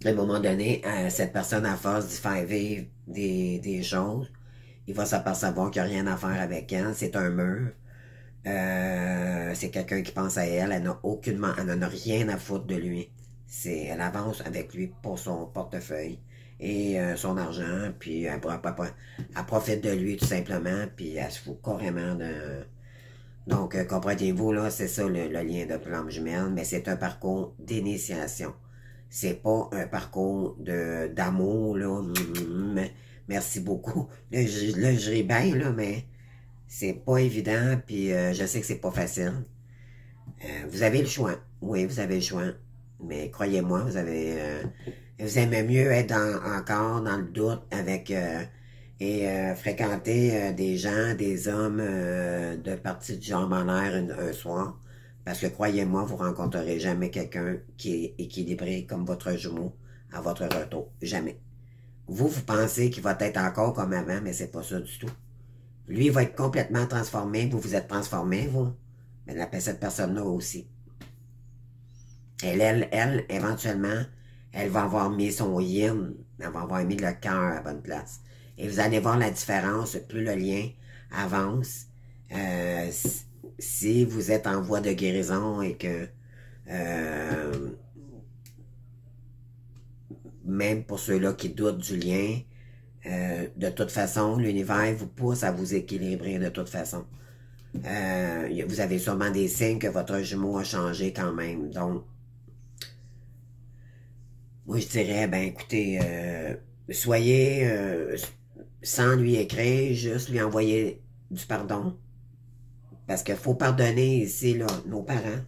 À un moment donné, cette personne, à force d'y faire vivre des choses, il va s'apercevoir qu'il n'y a rien à faire avec elle, c'est un mur. C'est quelqu'un qui pense à elle, elle n'en a rien à foutre de lui. Elle avance avec lui pour son portefeuille et son argent, puis elle profite de lui tout simplement, puis elle se fout carrément de... Donc, comprenez-vous, là, c'est ça le lien de flamme jumelle, mais c'est un parcours d'initiation. C'est pas un parcours d'amour, là. Merci beaucoup. Là, je ris bien, là, mais... C'est pas évident, puis je sais que c'est pas facile. Vous avez le choix. Oui, vous avez le choix. Mais croyez-moi, vous aimez mieux être encore dans le doute avec et fréquenter des gens, des hommes de partie du genre en l'air un soir. Parce que croyez-moi, vous rencontrerez jamais quelqu'un qui est équilibré comme votre jumeau à votre retour. Jamais. Vous pensez qu'il va être encore comme avant, mais c'est pas ça du tout. Lui, il va être complètement transformé. Vous êtes transformé, vous. Mais cette personne-là aussi. Elle, éventuellement, elle va avoir mis son yin. Elle va avoir mis le cœur à la bonne place. Et vous allez voir la différence. Plus le lien avance. Si vous êtes en voie de guérison et que... même pour ceux-là qui doutent du lien... de toute façon, l'univers vous pousse à vous équilibrer de toute façon. Vous avez sûrement des signes que votre jumeau a changé quand même. Donc, moi je dirais, ben écoutez, soyez sans lui écrire, juste lui envoyer du pardon. Parce qu'il faut pardonner ici, là, nos parents.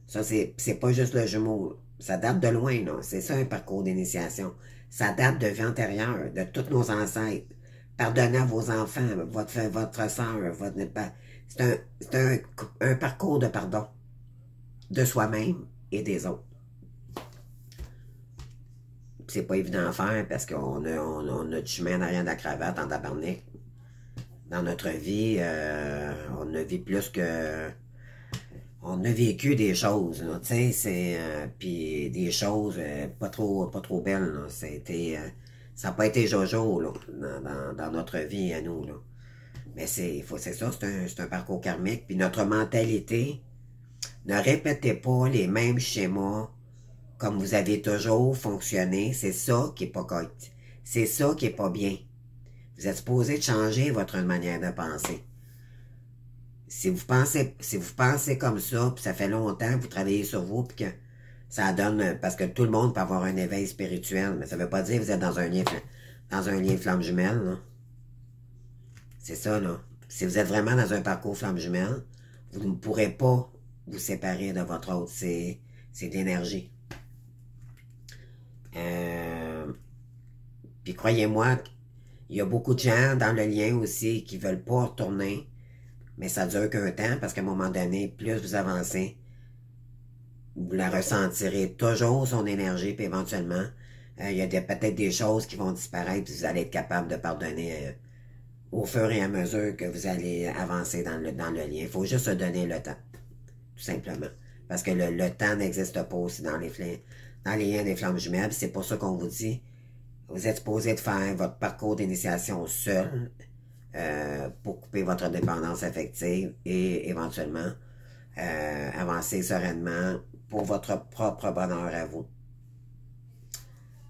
Ça, c'est pas juste le jumeau. Ça date de loin, là. C'est ça un parcours d'initiation. Ça date de vie antérieure, de tous nos ancêtres. Pardonnez à vos enfants, votre soeur, votre... C'est un parcours de pardon de soi-même et des autres. C'est pas évident à faire parce qu'on a du chemin derrière de la cravate en tabarnak. Dans notre vie, on a vu plus que... On a vécu des choses, tu sais, puis des choses pas trop belles, là. Ça n'a pas été jojo, là, dans notre vie à nous, là. Mais c'est ça, c'est un parcours karmique. Puis notre mentalité, ne répétez pas les mêmes schémas comme vous avez toujours fonctionné. C'est ça qui est pas correct. C'est ça qui est pas bien. Vous êtes supposé de changer votre manière de penser. Si vous pensez comme ça, puis ça fait longtemps que vous travaillez sur vous, puis que ça donne, parce que tout le monde peut avoir un éveil spirituel, mais ça veut pas dire que vous êtes dans un lien flamme jumelle, là. C'est ça, là. Si vous êtes vraiment dans un parcours flamme jumelle, vous ne pourrez pas vous séparer de votre autre. C'est de l'énergie. Puis croyez-moi, il y a beaucoup de gens dans le lien aussi qui veulent pas retourner, mais ça dure qu'un temps, parce qu'à un moment donné, plus vous avancez, vous la ressentirez toujours son énergie, puis éventuellement, il y a peut-être des choses qui vont disparaître, puis vous allez être capable de pardonner au fur et à mesure que vous allez avancer dans le lien. Il faut juste se donner le temps, tout simplement. Parce que le temps n'existe pas aussi dans les liens des flammes jumelles. C'est pour ça qu'on vous dit, vous êtes supposé de faire votre parcours d'initiation seul pour couper votre dépendance affective et éventuellement avancer sereinement pour votre propre bonheur à vous.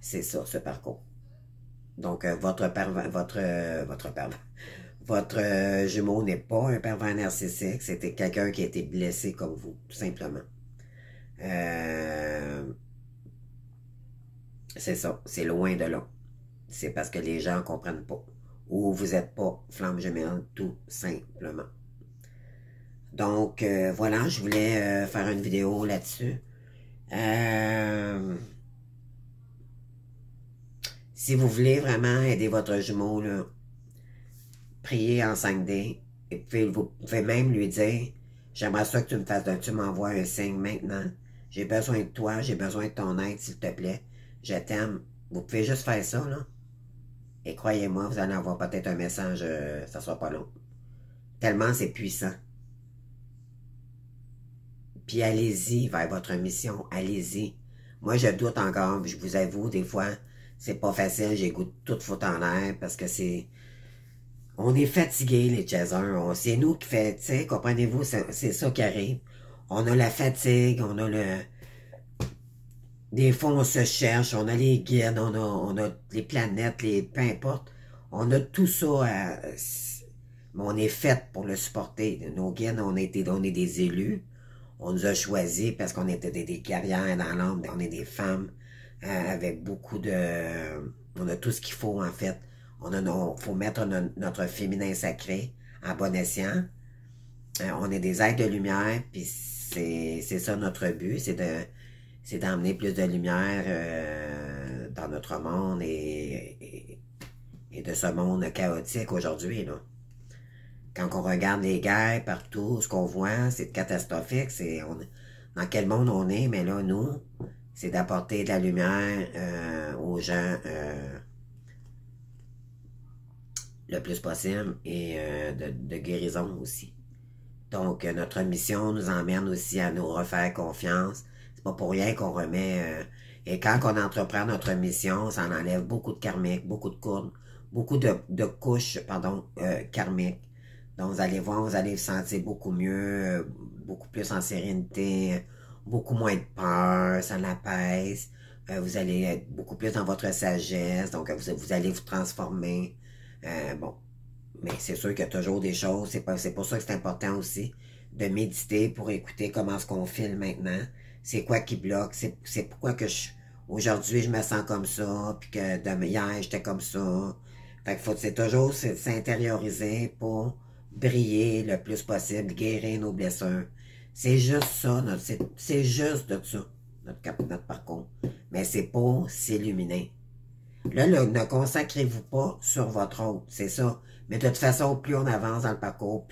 C'est ça, ce parcours. Donc, votre jumeau n'est pas un pervers narcissique, c'était quelqu'un qui a été blessé comme vous, tout simplement. C'est ça, c'est loin de là. C'est parce que les gens ne comprennent pas. Ou vous n'êtes pas flamme jumelle, tout simplement. Donc, voilà, je voulais faire une vidéo là-dessus. Si vous voulez vraiment aider votre jumeau, là, priez en 5D. Et puis, vous pouvez même lui dire, j'aimerais ça que tu m'envoies un signe maintenant. J'ai besoin de toi, j'ai besoin de ton aide, s'il te plaît. Je t'aime. Vous pouvez juste faire ça, là. Et croyez-moi, vous allez avoir peut-être un message, ça sera pas long. Tellement c'est puissant. Puis allez-y vers votre mission, allez-y. Moi, je doute encore, je vous avoue, des fois, c'est pas facile, j'ai goût de tout foutre en l'air, parce que c'est... On est fatigués, les chasseurs. C'est nous qui fait, tu sais, comprenez-vous, c'est ça qui arrive. On a la fatigue, on a le... Des fois, on se cherche, on a les guides, on a les planètes, peu importe. On a tout ça mais on est fait pour le supporter. Nos guides, on est des élus. On nous a choisis parce qu'on était des guerrières dans l'âme. On est des femmes avec beaucoup de... On a tout ce qu'il faut, en fait. Faut mettre notre féminin sacré à bon escient. On est des êtres de lumière, puis c'est ça notre but, c'est d'emmener plus de lumière dans notre monde et de ce monde chaotique aujourd'hui, là. Quand on regarde les guerres partout, ce qu'on voit, c'est catastrophique. Dans quel monde on est, mais là, nous, c'est d'apporter de la lumière aux gens le plus possible et de guérison aussi. Donc, notre mission nous emmène aussi à nous refaire confiance. C'est pas pour rien qu'on remet... et quand on entreprend notre mission, ça en enlève beaucoup de karmiques, beaucoup de courbes, beaucoup de couches, karmiques. Donc, vous allez voir, vous allez vous sentir beaucoup mieux, beaucoup plus en sérénité, beaucoup moins de peur, ça l'apaise. Vous allez être beaucoup plus dans votre sagesse, donc vous allez vous transformer. Bon, mais c'est sûr qu'il y a toujours des choses, c'est pour ça que c'est important aussi de méditer pour écouter comment est-ce qu'on file maintenant. C'est quoi qui bloque, c'est pourquoi que aujourd'hui je me sens comme ça, puis que hier j'étais comme ça. Fait que c'est toujours s'intérioriser pour briller le plus possible, guérir nos blessures. C'est juste ça, c'est juste de ça, notre parcours. Mais c'est pour s'illuminer. Là, ne consacrez-vous pas sur votre autre, c'est ça. Mais de toute façon, plus on avance dans le parcours,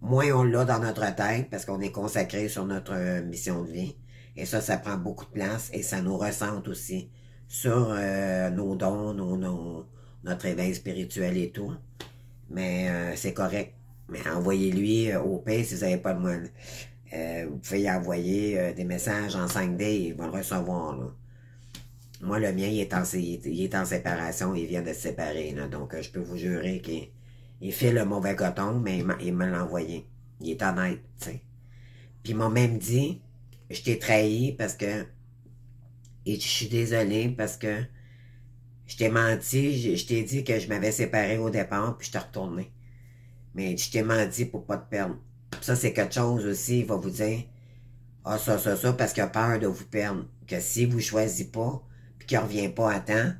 moins on l'a dans notre tête, parce qu'on est consacré sur notre mission de vie. Et ça prend beaucoup de place, et ça nous ressente aussi sur nos dons, notre éveil spirituel et tout. Mais c'est correct. Mais envoyez-lui au pire si vous n'avez pas de moyens. Vous pouvez y envoyer des messages en 5D, il va le recevoir, là. Moi, le mien, il est en séparation, il vient de se séparer, là. Donc, je peux vous jurer qu'il fait le mauvais coton, mais il me l'a envoyé. Il est honnête, tu sais. Puis il m'a même dit, je t'ai trahi parce que, et je suis désolé parce que je t'ai menti, je t'ai dit que je m'avais séparé au départ, puis je t'ai retourné. Mais je t'ai menti pour pas te perdre. Ça, c'est quelque chose aussi, il va vous dire, ah, ça, parce qu'il a peur de vous perdre. Que si vous choisissez pas, puis qu'il revient pas à temps,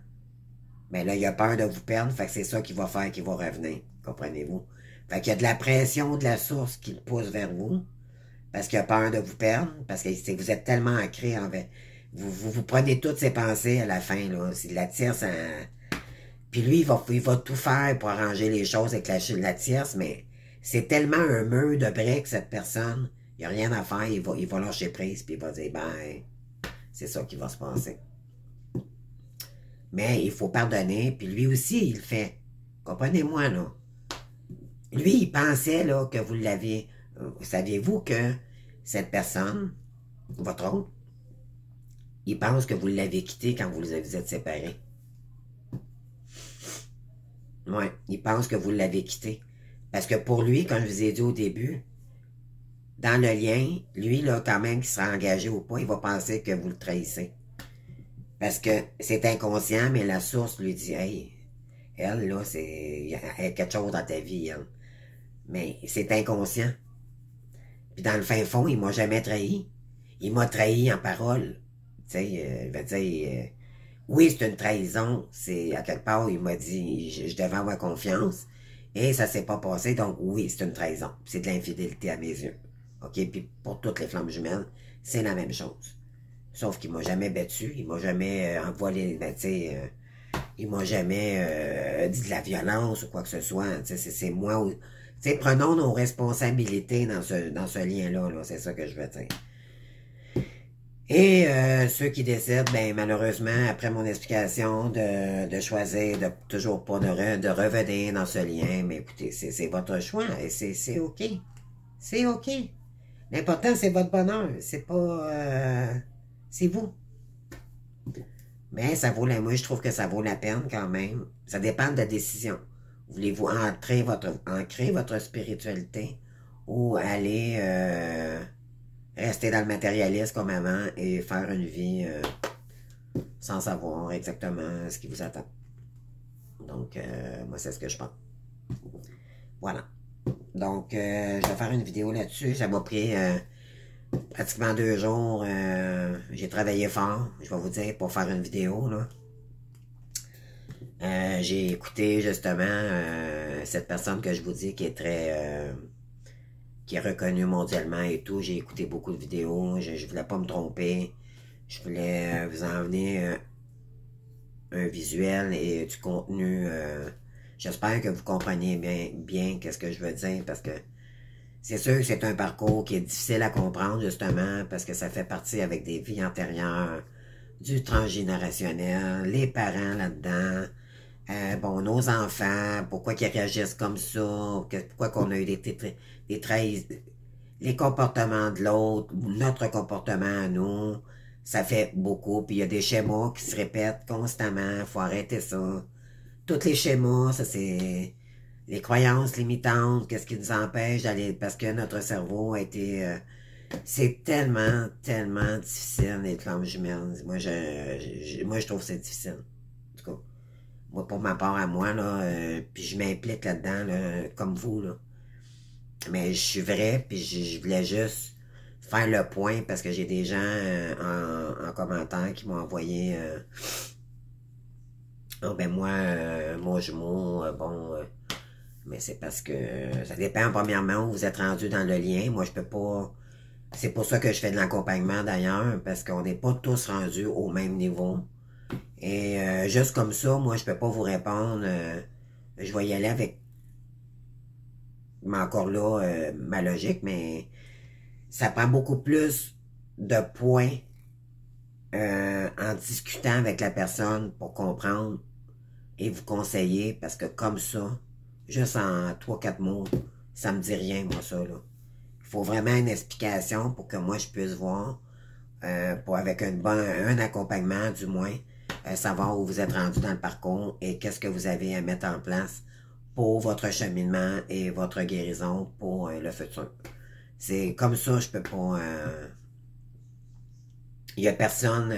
ben là, il a peur de vous perdre, fait que c'est ça qu'il va faire, qu'il va revenir. Comprenez-vous? Fait qu'il y a de la pression de la source qui le pousse vers vous, parce qu'il a peur de vous perdre, parce que vous êtes tellement ancré envers... Vous prenez toutes ces pensées à la fin, là. C'est de la tierce en... Puis lui, il va tout faire pour arranger les choses avec la tierce, mais c'est tellement un mur de briques, cette personne. Il n'y a rien à faire, il va lâcher prise, puis il va dire, ben, c'est ça qui va se passer. Mais il faut pardonner, puis lui aussi, il le fait. Comprenez-moi, là. Lui, il pensait, là, que vous l'aviez... Saviez-vous que cette personne, votre autre, il pense que vous l'avez quitté quand vous êtes séparés. Ouais, il pense que vous l'avez quitté. Parce que pour lui, comme je vous ai dit au début, dans le lien, lui, là, quand même, qu'il sera engagé ou pas, il va penser que vous le trahissez. Parce que c'est inconscient, mais la source lui dit, hey, elle, là, il y a quelque chose dans ta vie, elle. Mais c'est inconscient. Puis dans le fin fond, il m'a jamais trahi. Il m'a trahi en parole. Tu sais, il va dire, oui, c'est une trahison. C'est, à quelque part, il m'a dit, je devais avoir confiance. Et ça s'est pas passé, donc oui, c'est une trahison. C'est de l'infidélité à mes yeux. OK? Puis pour toutes les flammes jumelles, c'est la même chose. Sauf qu'il m'a jamais battu, il m'a jamais envoyé, ben, tu sais, il m'a jamais dit de la violence ou quoi que ce soit. Tu sais, c'est moi. Tu sais, prenons nos responsabilités dans ce lien-là, là, c'est ça que je veux dire. Et ceux qui décident, ben malheureusement, après mon explication, de choisir de toujours pas de revenir dans ce lien, mais écoutez, c'est votre choix et c'est OK. C'est OK. L'important, c'est votre bonheur. C'est pas... c'est vous. Mais ça vaut moi, je trouve que ça vaut la peine quand même. Ça dépend de la décision. Voulez-vous ancrer votre spiritualité ou aller rester dans le matérialisme comme avant et faire une vie sans savoir exactement ce qui vous attend. Donc, moi, c'est ce que je pense. Voilà. Donc, je vais faire une vidéo là-dessus. Ça m'a pris pratiquement 2 jours. J'ai travaillé fort, je vais vous dire, pour faire une vidéo, là. J'ai écouté, justement, cette personne que je vous dis qui est très... qui est reconnue mondialement et tout. J'ai écouté beaucoup de vidéos. Je voulais pas me tromper. Je voulais vous emmener un visuel et du contenu. J'espère que vous compreniez bien qu'est-ce que je veux dire, parce que c'est sûr que c'est un parcours qui est difficile à comprendre, justement, parce que ça fait partie avec des vies antérieures, du transgénérationnel, les parents là-dedans, bon, nos enfants, pourquoi ils réagissent comme ça, pourquoi qu'on a eu des trahisons, les comportements de l'autre, notre comportement à nous, ça fait beaucoup, puis il y a des schémas qui se répètent constamment, faut arrêter ça. Tous les schémas, ça c'est les croyances limitantes, qu'est-ce qui nous empêche d'aller, parce que notre cerveau a été... c'est tellement, tellement difficile, les flammes jumelles. Moi, je trouve que c'est difficile. En tout cas, moi, pour ma part à moi, là, puis je m'implique là-dedans, là, comme vous, là. Mais je suis vrai, puis je voulais juste faire le point, parce que j'ai des gens en commentaire qui m'ont envoyé... oh, ben moi, mon jumeau, bon... mais c'est parce que ça dépend, premièrement, où vous êtes rendu dans le lien. Moi, je peux pas C'est pour ça que je fais de l'accompagnement d'ailleurs, parce qu'on n'est pas tous rendus au même niveau. Et juste comme ça, moi, je peux pas vous répondre. Je vais y aller avec, mais encore là, ma logique, mais ça prend beaucoup plus de points en discutant avec la personne pour comprendre et vous conseiller, parce que comme ça, juste en 3-4 mots, ça me dit rien, moi, ça, là. Il faut vraiment une explication pour que moi, je puisse voir, avec un accompagnement, du moins, savoir où vous êtes rendu dans le parcours et qu'est-ce que vous avez à mettre en place pour votre cheminement et votre guérison pour le futur. C'est comme ça, je peux pas... il y a personne,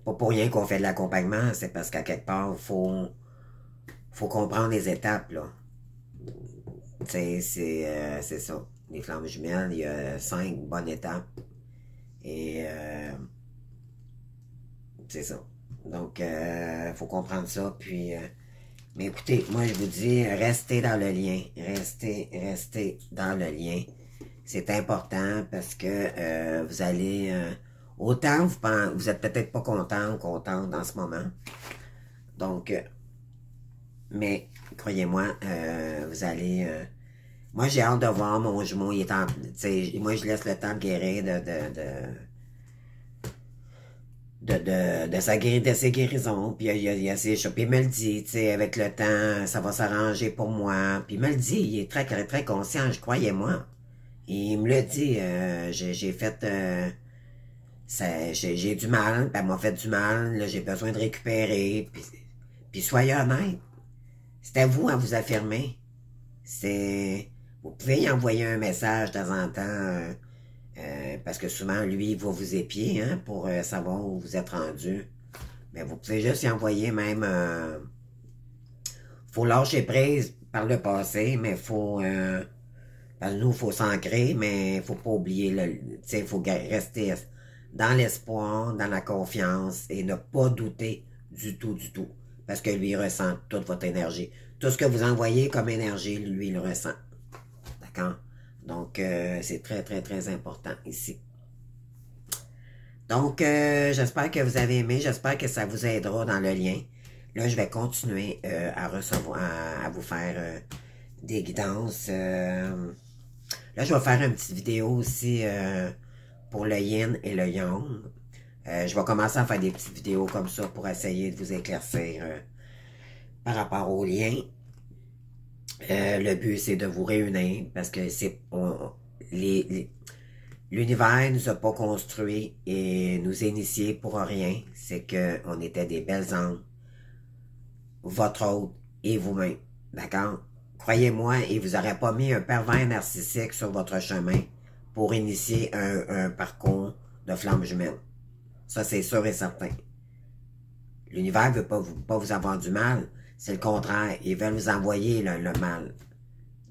pas pour rien qu'on fait de l'accompagnement, c'est parce qu'à quelque part, faut comprendre les étapes, là. C'est ça. Les flammes jumelles, il y a 5 bonnes étapes. Et c'est ça. Donc, faut comprendre ça. Puis, mais écoutez, moi je vous dis, restez dans le lien. Restez dans le lien. C'est important parce que vous allez... autant vous êtes peut-être pas content ou contente en ce moment. Donc, mais croyez-moi, vous allez... moi, j'ai hâte de voir mon jumeau. Il est en... moi, je laisse le temps de guérir de ses guérisons. Puis il y a ses choses. Puis il me le dit, tu sais, avec le temps, ça va s'arranger pour moi. Puis il me le dit, il est très, très, très conscient, croyez-moi. Il me le dit, j'ai fait... j'ai du mal, puis elle m'a fait du mal, là, j'ai besoin de récupérer. Puis soyez honnête. C'est à vous à vous affirmer. Vous pouvez y envoyer un message de temps en temps, parce que souvent, lui, il va vous épier, hein, pour savoir où vous êtes rendu. Mais vous pouvez juste y envoyer même... faut lâcher prise par le passé, mais faut... parce que nous, il faut s'ancrer, mais il faut pas oublier, il faut rester dans l'espoir, dans la confiance, et ne pas douter du tout, du tout. Parce que lui, il ressent toute votre énergie. Tout ce que vous envoyez comme énergie, lui, il le ressent. D'accord? Donc, c'est très, très, très important ici. Donc, j'espère que vous avez aimé. J'espère que ça vous aidera dans le lien. Là, je vais continuer à recevoir, à vous faire des guidances. Là, je vais faire une petite vidéo aussi pour le yin et le yang. Je vais commencer à faire des petites vidéos comme ça pour essayer de vous éclaircir par rapport aux liens. Le but, c'est de vous réunir parce que l'univers nous a pas construit et nous initié pour rien. C'est qu'on était des belles âmes, votre hôte et vous-même. D'accord? Croyez-moi, il vous aurait pas mis un pervers narcissique sur votre chemin pour initier un parcours de flamme jumelle. Ça, c'est sûr et certain. L'univers veut pas vous avoir du mal. C'est le contraire. Ils veulent vous envoyer le mal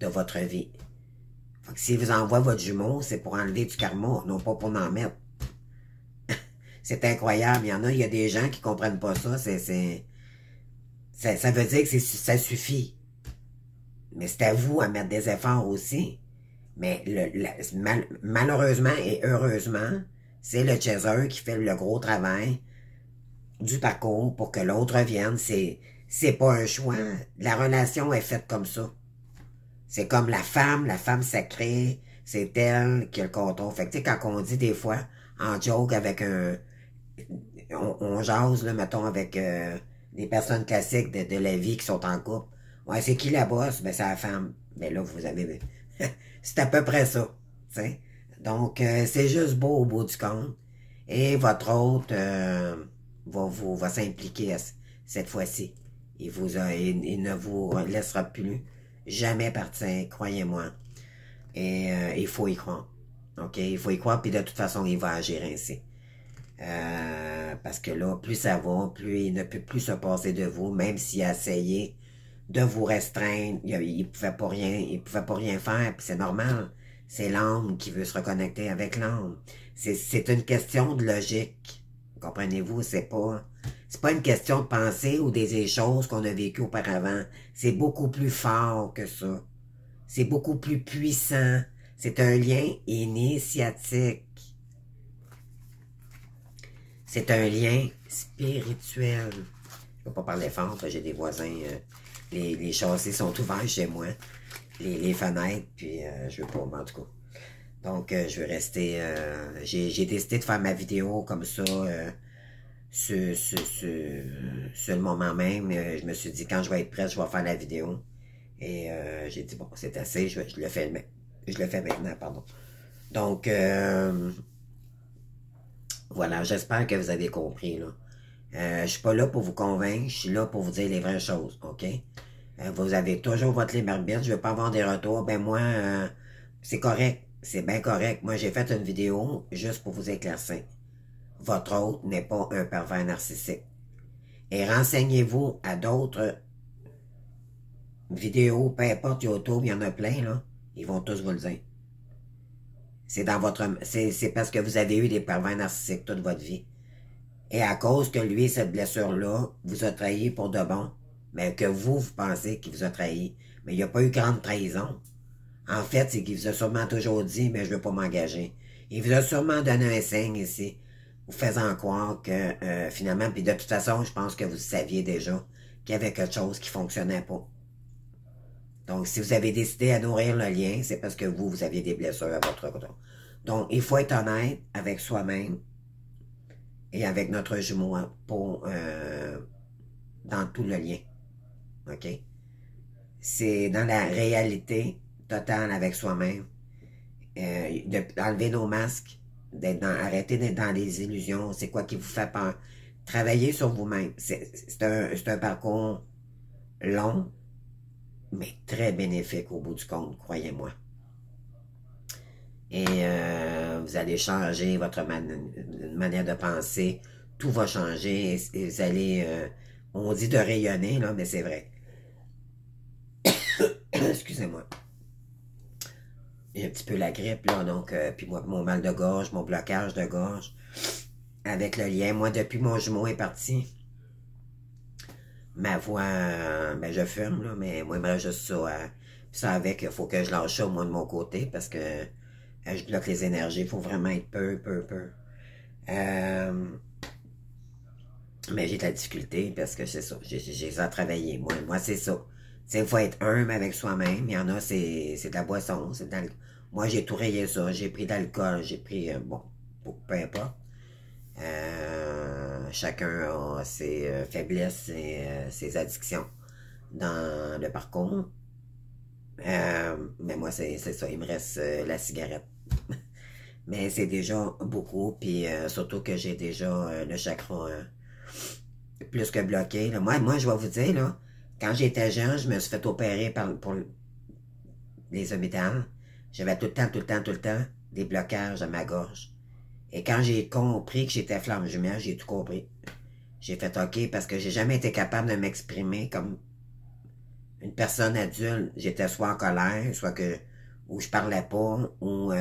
de votre vie. Fait que s'ils vous envoient votre jumeau, c'est pour enlever du karma, non pas pour en mettre. C'est incroyable. Il y a des gens qui comprennent pas ça. Ça veut dire que ça suffit. Mais c'est à vous à mettre des efforts aussi. Mais malheureusement et heureusement, c'est le chaser qui fait le gros travail du parcours pour que l'autre vienne. C'est pas un choix. La relation est faite comme ça. C'est comme la femme sacrée, c'est elle qui a le contrôle. Fait que tu sais, quand on dit des fois, en joke avec on jase, là, mettons, avec des personnes classiques de la vie qui sont en couple. Ouais, c'est qui la bosse? Ben, c'est la femme. Ben là, vous avez... c'est à peu près ça. T'sais? Donc, c'est juste beau au bout du compte. Et votre hôte va s'impliquer cette fois-ci. Il ne vous laissera plus jamais partir, croyez-moi. Et il faut y croire. OK? Il faut y croire, puis de toute façon, il va agir ainsi. Parce que là, plus ça va, plus il ne peut plus se passer de vous, même s'il a essayé de vous restreindre. Il pouvait pas rien faire, puis c'est normal. C'est l'âme qui veut se reconnecter avec l'âme. C'est une question de logique. Comprenez-vous? C'est pas une question de pensée ou des choses qu'on a vécues auparavant. C'est beaucoup plus fort que ça. C'est beaucoup plus puissant. C'est un lien initiatique. C'est un lien spirituel. Je ne peux pas parler fort, parce que j'ai des voisins. Les châssis sont ouverts chez moi. Les fenêtres, puis je veux pas, en tout cas. Donc, je veux rester... j'ai décidé de faire ma vidéo comme ça, sur le moment même. Je me suis dit, quand je vais être prête, je vais faire la vidéo. Et j'ai dit, bon, c'est assez, je le fais maintenant, pardon. Donc, voilà, j'espère que vous avez compris, là. Je suis pas là pour vous convaincre, je suis là pour vous dire les vraies choses, OK? Vous avez toujours votre libre arbitre, je veux pas avoir des retours. Ben moi, c'est correct, c'est bien correct. Moi, j'ai fait une vidéo juste pour vous éclaircir. Votre hôte n'est pas un pervers narcissique. Et renseignez-vous à d'autres vidéos, peu importe YouTube, il y en a plein, là. Ils vont tous vous le dire. C'est dans votre, c'est parce que vous avez eu des pervers narcissiques toute votre vie. Et à cause que lui, cette blessure-là, vous a trahi pour de bon, mais que vous pensez qu'il vous a trahi, mais il n'y a pas eu grande trahison. En fait, c'est qu'il vous a sûrement toujours dit, mais je ne veux pas m'engager. Il vous a sûrement donné un signe ici, vous faisant croire que finalement, puis de toute façon, je pense que vous saviez déjà qu'il y avait quelque chose qui ne fonctionnait pas. Donc, si vous avez décidé à nourrir le lien, c'est parce que vous aviez des blessures à votre côté. Donc, il faut être honnête avec soi-même et avec notre jumeau pour, dans tout le lien. OK? C'est dans la réalité totale avec soi-même, d'enlever nos masques, arrêter d'être dans les illusions, c'est quoi qui vous fait peur. Travailler sur vous-même. C'est un parcours long, mais très bénéfique au bout du compte, croyez-moi. Et vous allez changer votre manière de penser, tout va changer, et vous allez, on dit de rayonner, là, mais c'est vrai. Excusez-moi. J'ai un petit peu la grippe, là, donc, puis moi, mon mal de gorge, mon blocage de gorge, avec le lien, moi, depuis mon jumeau est parti, ma voix, ben, je fume, là, mais moi, j'aimerais juste ça, ça avec, il faut que je lâche ça, moi, de mon côté, parce que je bloque les énergies, il faut vraiment être peu. Mais j'ai de la difficulté, parce que c'est ça, j'ai ça à travailler, moi, c'est ça. Il faut être humble avec soi-même. Il y en a, c'est de la boisson. Moi, j'ai tout rayé ça. J'ai pris de l'alcool. J'ai pris, bon, peu importe. Chacun a ses faiblesses et ses addictions dans le parcours. Mais moi, c'est ça. Il me reste la cigarette. Mais c'est déjà beaucoup. Puis surtout que j'ai déjà le chakra plus que bloqué. Là. Moi, je vais vous dire, là, quand j'étais jeune, je me suis fait opérer pour les hôpitaux. J'avais tout le temps des blocages à ma gorge. Et quand j'ai compris que j'étais flamme jumelle, j'ai tout compris. J'ai fait OK parce que j'ai jamais été capable de m'exprimer comme une personne adulte. J'étais soit en colère, soit que ou je parlais pas, ou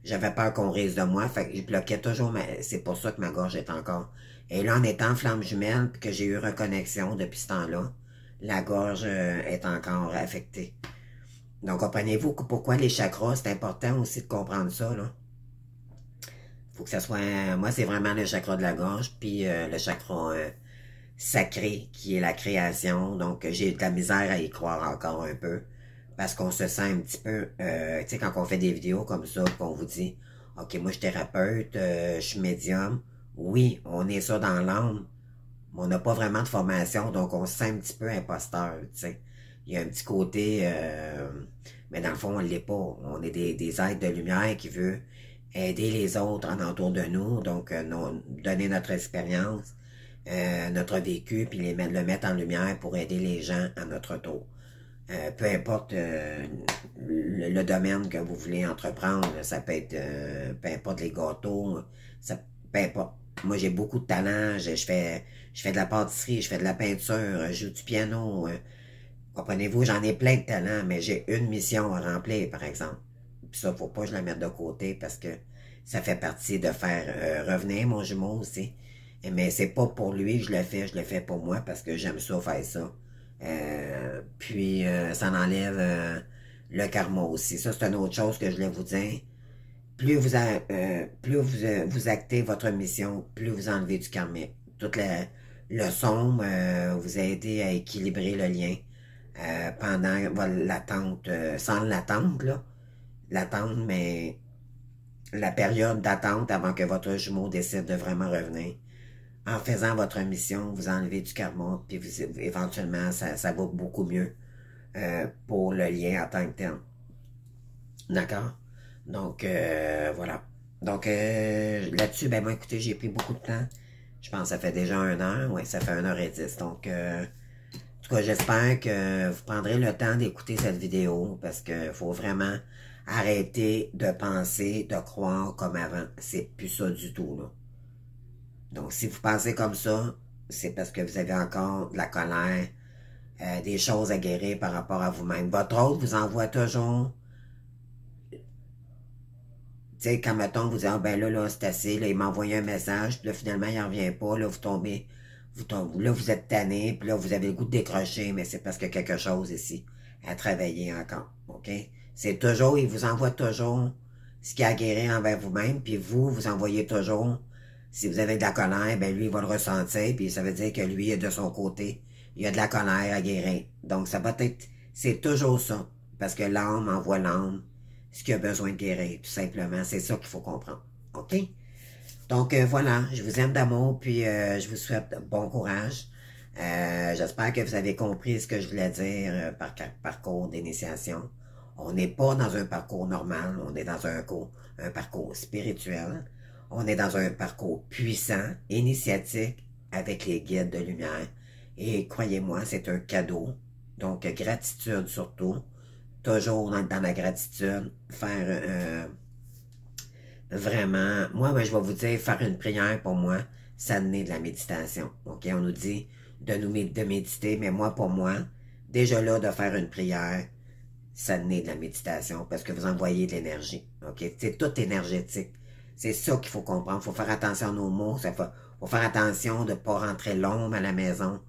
j'avais peur qu'on rise de moi. Fait que je bloquais toujours. C'est pour ça que ma gorge est encore. Et là, en étant flamme jumelle, puis que j'ai eu reconnexion depuis ce temps-là, la gorge est encore affectée. Donc, comprenez-vous pourquoi les chakras, c'est important aussi de comprendre ça, là. Faut que ça soit... Moi, c'est vraiment le chakra de la gorge, puis le chakra sacré, qui est la création. Donc, j'ai de la misère à y croire encore un peu, parce qu'on se sent un petit peu... tu sais, quand on fait des vidéos comme ça, qu'on vous dit, « OK, moi, je suis thérapeute, je suis médium. » Oui, on est ça dans l'âme, mais on n'a pas vraiment de formation, donc on se sent un petit peu imposteur, tu sais. Il y a un petit côté, mais dans le fond, on ne l'est pas. On est des êtres de lumière qui veulent aider les autres en entour de nous, donc donner notre expérience, notre vécu, puis le mettre en lumière pour aider les gens à notre tour. Peu importe le domaine que vous voulez entreprendre, ça peut être, peu importe les gâteaux, peu importe. Moi, j'ai beaucoup de talent, je fais de la pâtisserie, je fais de la peinture, je joue du piano. Comprenez-vous, j'en ai plein de talents, mais j'ai une mission à remplir, par exemple. Puis ça, faut pas que je la mette de côté parce que ça fait partie de faire revenir mon jumeau aussi. Mais c'est pas pour lui que je le fais pour moi parce que j'aime ça faire ça. Puis ça enlève le karma aussi. Ça, c'est une autre chose que je voulais vous dire. vous actez votre mission, plus vous enlevez du karmique. Toute la leçon vous a aidé à équilibrer le lien pendant l'attente, sans l'attente, là, l'attente, mais la période d'attente avant que votre jumeau décide de vraiment revenir. En faisant votre mission, vous enlevez du karma, puis éventuellement, ça va beaucoup mieux pour le lien en tant que tel. D'accord? Donc, voilà. Donc, là-dessus, ben moi, écoutez, j'ai pris beaucoup de temps. Je pense que ça fait déjà 1 heure. Oui, ça fait 1h10. Donc, en tout cas, j'espère que vous prendrez le temps d'écouter cette vidéo parce qu'il faut vraiment arrêter de penser, de croire comme avant. C'est plus ça du tout, là. Donc, si vous pensez comme ça, c'est parce que vous avez encore de la colère, des choses à guérir par rapport à vous-même. Votre autre vous envoie toujours, tu sais, quand mettons, vous dites, ah ben là, c'est assez, là, il m'a envoyé un message, puis là, finalement, il n'en revient pas, là, là, vous êtes tanné, puis là, vous avez le goût de décrocher, mais c'est parce qu'il y a quelque chose ici à travailler encore, OK? C'est toujours, il vous envoie toujours ce qu'il y a à guérir envers vous-même, puis vous envoyez toujours, si vous avez de la colère, ben lui, il va le ressentir, puis ça veut dire que lui, de son côté, il y a de la colère à guérir. Donc, ça va être, c'est toujours ça, parce que l'âme envoie l'âme ce qu'il a besoin de guérir, tout simplement. C'est ça qu'il faut comprendre, OK? Donc, voilà, je vous aime d'amour, puis je vous souhaite bon courage. J'espère que vous avez compris ce que je voulais dire par parcours d'initiation. On n'est pas dans un parcours normal, on est dans un parcours spirituel. On est dans un parcours puissant, initiatique, avec les guides de lumière. Et croyez-moi, c'est un cadeau. Donc, gratitude surtout. Toujours dans la gratitude. Faire vraiment... Moi, je vais vous dire, faire une prière pour moi, ça naît de la méditation. OK? On nous dit de méditer, mais moi, pour moi, déjà là, de faire une prière, ça naît de la méditation parce que vous envoyez de l'énergie. OK? C'est tout énergétique. C'est ça qu'il faut comprendre. Il faut faire attention à nos mots. Il faut faire attention de ne pas rentrer l'ombre à la maison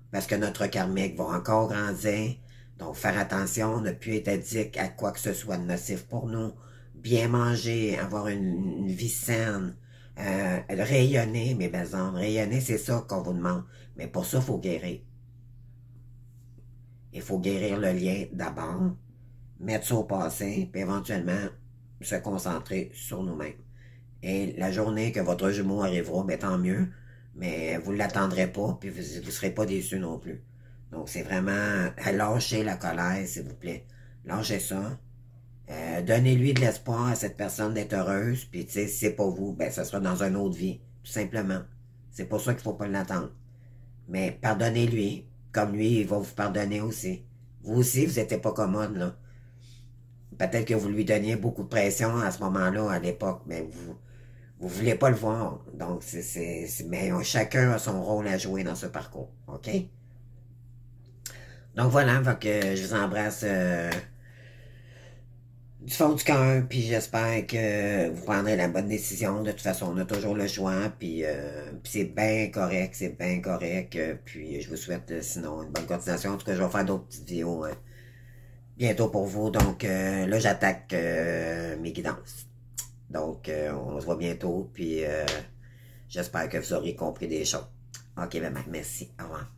parce que notre karmique va encore grandir. Donc, faire attention, ne plus être addict à quoi que ce soit de nocif pour nous. Bien manger, avoir une vie saine, rayonner, mes belles âmes. Rayonner, c'est ça qu'on vous demande. Mais pour ça, il faut guérir. Il faut guérir le lien d'abord, mettre ça au passé, puis éventuellement se concentrer sur nous-mêmes. Et la journée que votre jumeau arrivera, ben tant mieux, mais vous ne l'attendrez pas, puis vous ne serez pas déçus non plus. Donc, c'est vraiment lâcher la colère, s'il vous plaît. Lâchez ça. Donnez-lui de l'espoir à cette personne d'être heureuse, puis tu sais, si c'est pas vous, ben ça sera dans une autre vie, tout simplement. C'est pour ça qu'il ne faut pas l'attendre. Mais pardonnez-lui, comme lui, il va vous pardonner aussi. Vous aussi, vous n'étiez pas commode, là. Peut-être que vous lui donniez beaucoup de pression à ce moment-là, à l'époque, mais vous voulez pas le voir. Donc, mais chacun a son rôle à jouer dans ce parcours, OK? Donc voilà, donc, je vous embrasse du fond du cœur, puis j'espère que vous prendrez la bonne décision. De toute façon, on a toujours le choix, puis c'est bien correct, puis je vous souhaite sinon une bonne continuation. En tout cas, je vais faire d'autres petites vidéos bientôt pour vous. Donc là, j'attaque mes guidances. Donc, on se voit bientôt, puis j'espère que vous aurez compris des choses. OK, ben, merci. Au revoir.